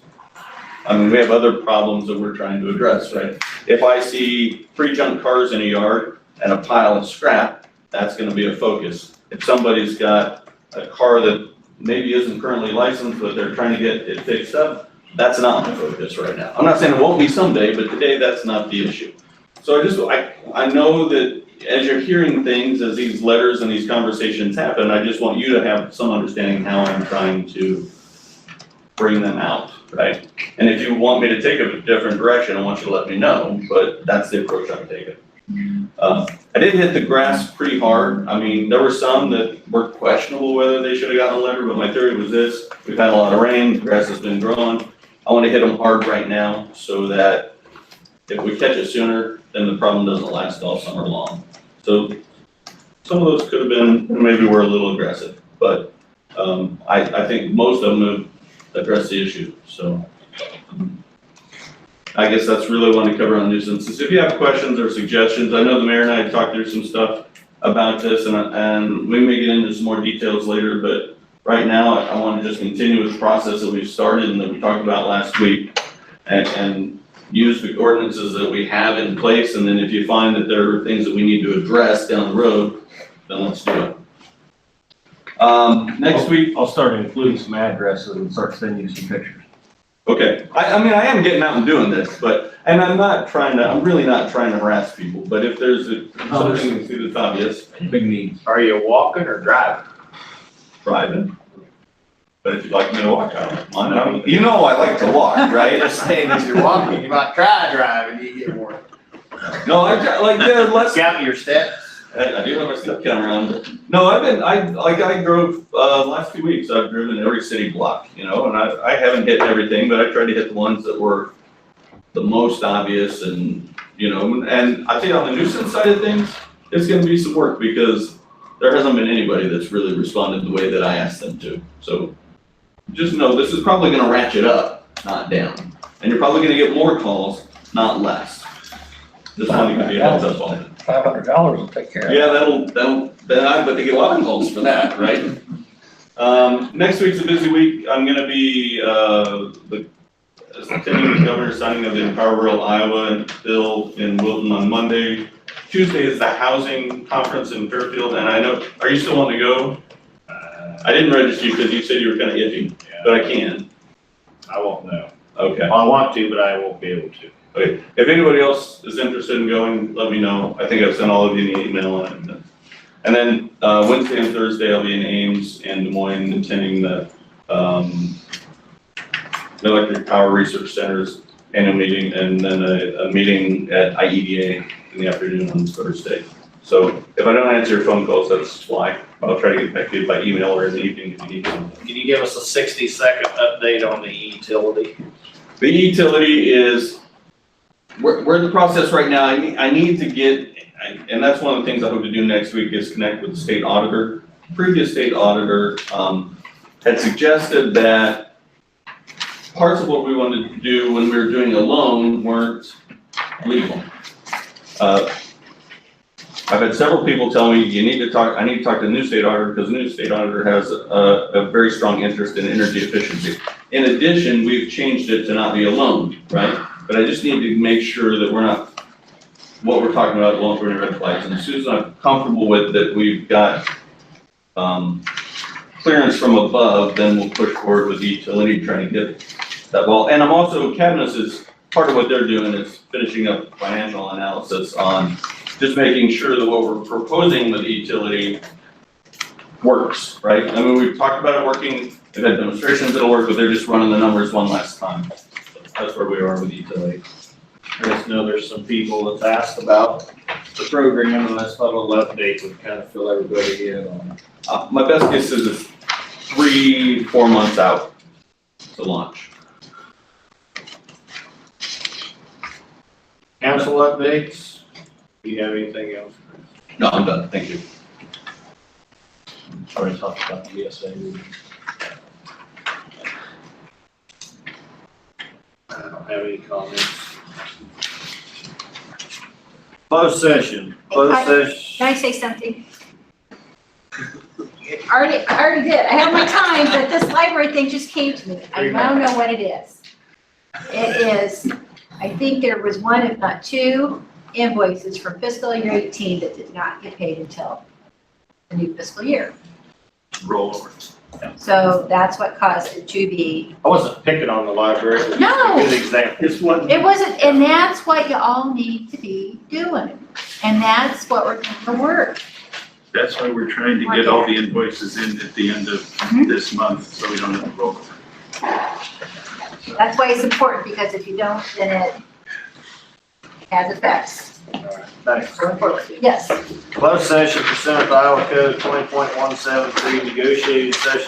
I mean, we have other problems that we're trying to address, right? If I see pre-junk cars in a yard, and a pile of scrap, that's gonna be a focus. If somebody's got a car that maybe isn't currently licensed, but they're trying to get it fixed up, that's not my focus right now. I'm not saying it won't be someday, but today that's not the issue. So I know that as you're hearing things, as these letters and these conversations happen, I just want you to have some understanding how I'm trying to bring them out, right? And if you want me to take a different direction, I want you to let me know, but that's the approach I'm taking. I did hit the grass pretty hard. I mean, there were some that were questionable whether they should have gotten a letter, but my theory was this: we've had a lot of rain, the grass has been growing. I want to hit them hard right now so that if we catch it sooner, then the problem doesn't last all summer long. So some of those could have been, maybe we're a little aggressive, but I think most of them have addressed the issue, so. I guess that's really what I cover on nuisances. If you have questions or suggestions, I know the mayor and I talked through some stuff about this, and we may get into some more details later, but right now I want to just continue with the process that we've started and that we talked about last week, and use the ordinances that we have in place, and then if you find that there are things that we need to address down the road, then let's do it. Next week, I'll start including some addresses and start sending you some pictures. okay, I mean, I am getting out and doing this, and I'm really not trying to harass people, but if there's something you see that's obvious. Big needs. Are you walking or driving? Driving. But if you'd like me to walk, I don't mind. You know I like to walk, right? Just saying, as you're walking, you might try driving, you get more. No, let's. Count your steps. I do have my step count around, but no, I drove, last few weeks, I've driven every city block, and I haven't hit everything, but I tried to hit the ones that were the most obvious and I think on the nuisance side of things, it's gonna be some work because there hasn't been anybody that's really responded the way that I asked them to. So just know this is probably gonna ratchet up, not down. And you're probably gonna get more calls, not less. Just wanting to be a heads up on it. $500 will take care of it. Yeah, then I bet they get a lot of calls for that, right? Next week's a busy week. I'm gonna be, attending the governor's signing of the Empower Rural Iowa bill in Wilton on Monday. Tuesday is the housing conference in Fairfield, and I know, are you still wanting to go? I didn't register you because you said you were kinda iffy, but I can. I won't know. Okay. Well, I want to, but I won't be able to. Okay, if anybody else is interested in going, let me know. I think I've sent all of you an email. And then Wednesday and Thursday, I'll be in Ames and Des Moines attending the Electric Power Research Center's annual meeting, and then a meeting at IEDA in the afternoon on Thursday. So if I don't answer your phone calls, that's why. I'll try to get back to you by email or in the evening if you need something. Can you give us a 60-second update on the utility? The utility is, we're in the process right now. I need to get, and that's one of the things I hope to do next week is connect with the state auditor. Previous state auditor had suggested that parts of what we wanted to do when we were doing a loan weren't legal. I've had several people tell me I need to talk to the new state auditor because the new state auditor has a very strong interest in energy efficiency. In addition, we've changed it to not be a loan, right? But I just need to make sure that what we're talking about won't bring red flags. And as soon as I'm comfortable with that we've got clearance from above, then we'll push forward with the utility, trying to get that ball. And I'm also, Cabinets is, part of what they're doing is finishing up financial analysis on just making sure that what we're proposing with the utility works, right? I mean, we've talked about it working, they've had demonstrations that'll work, but they're just running the numbers one last time. So that's where we are with the utility. I just know there's some people that's asked about the program, and that's not a little update would kind of fill everybody in on. My best guess is it's 3-4 months out to launch. Council updates? Do you have anything else? No, I'm done, thank you. Already talked about the ESA. I don't have any comments. Closed session. Can I say something? I already did. I have my time, but this library thing just came to me. I don't know what it is. It is, I think there was one, if not two, invoices from fiscal year 18 that did not get paid until the new fiscal year. Rollover. So that's what caused it to be, I wasn't picking on the library. It was No. a good example. This one, it wasn't, and that's what you all need to be doing. And that's what we're going to work. That's why we're trying to get all the invoices in at the end of Mhm. this month, so we don't have to roll over. That's why it's important, because if you don't, then it has effects. Thanks. Going forward. Yes. Closed session pursuant to Iowa Code 20.173, negotiating session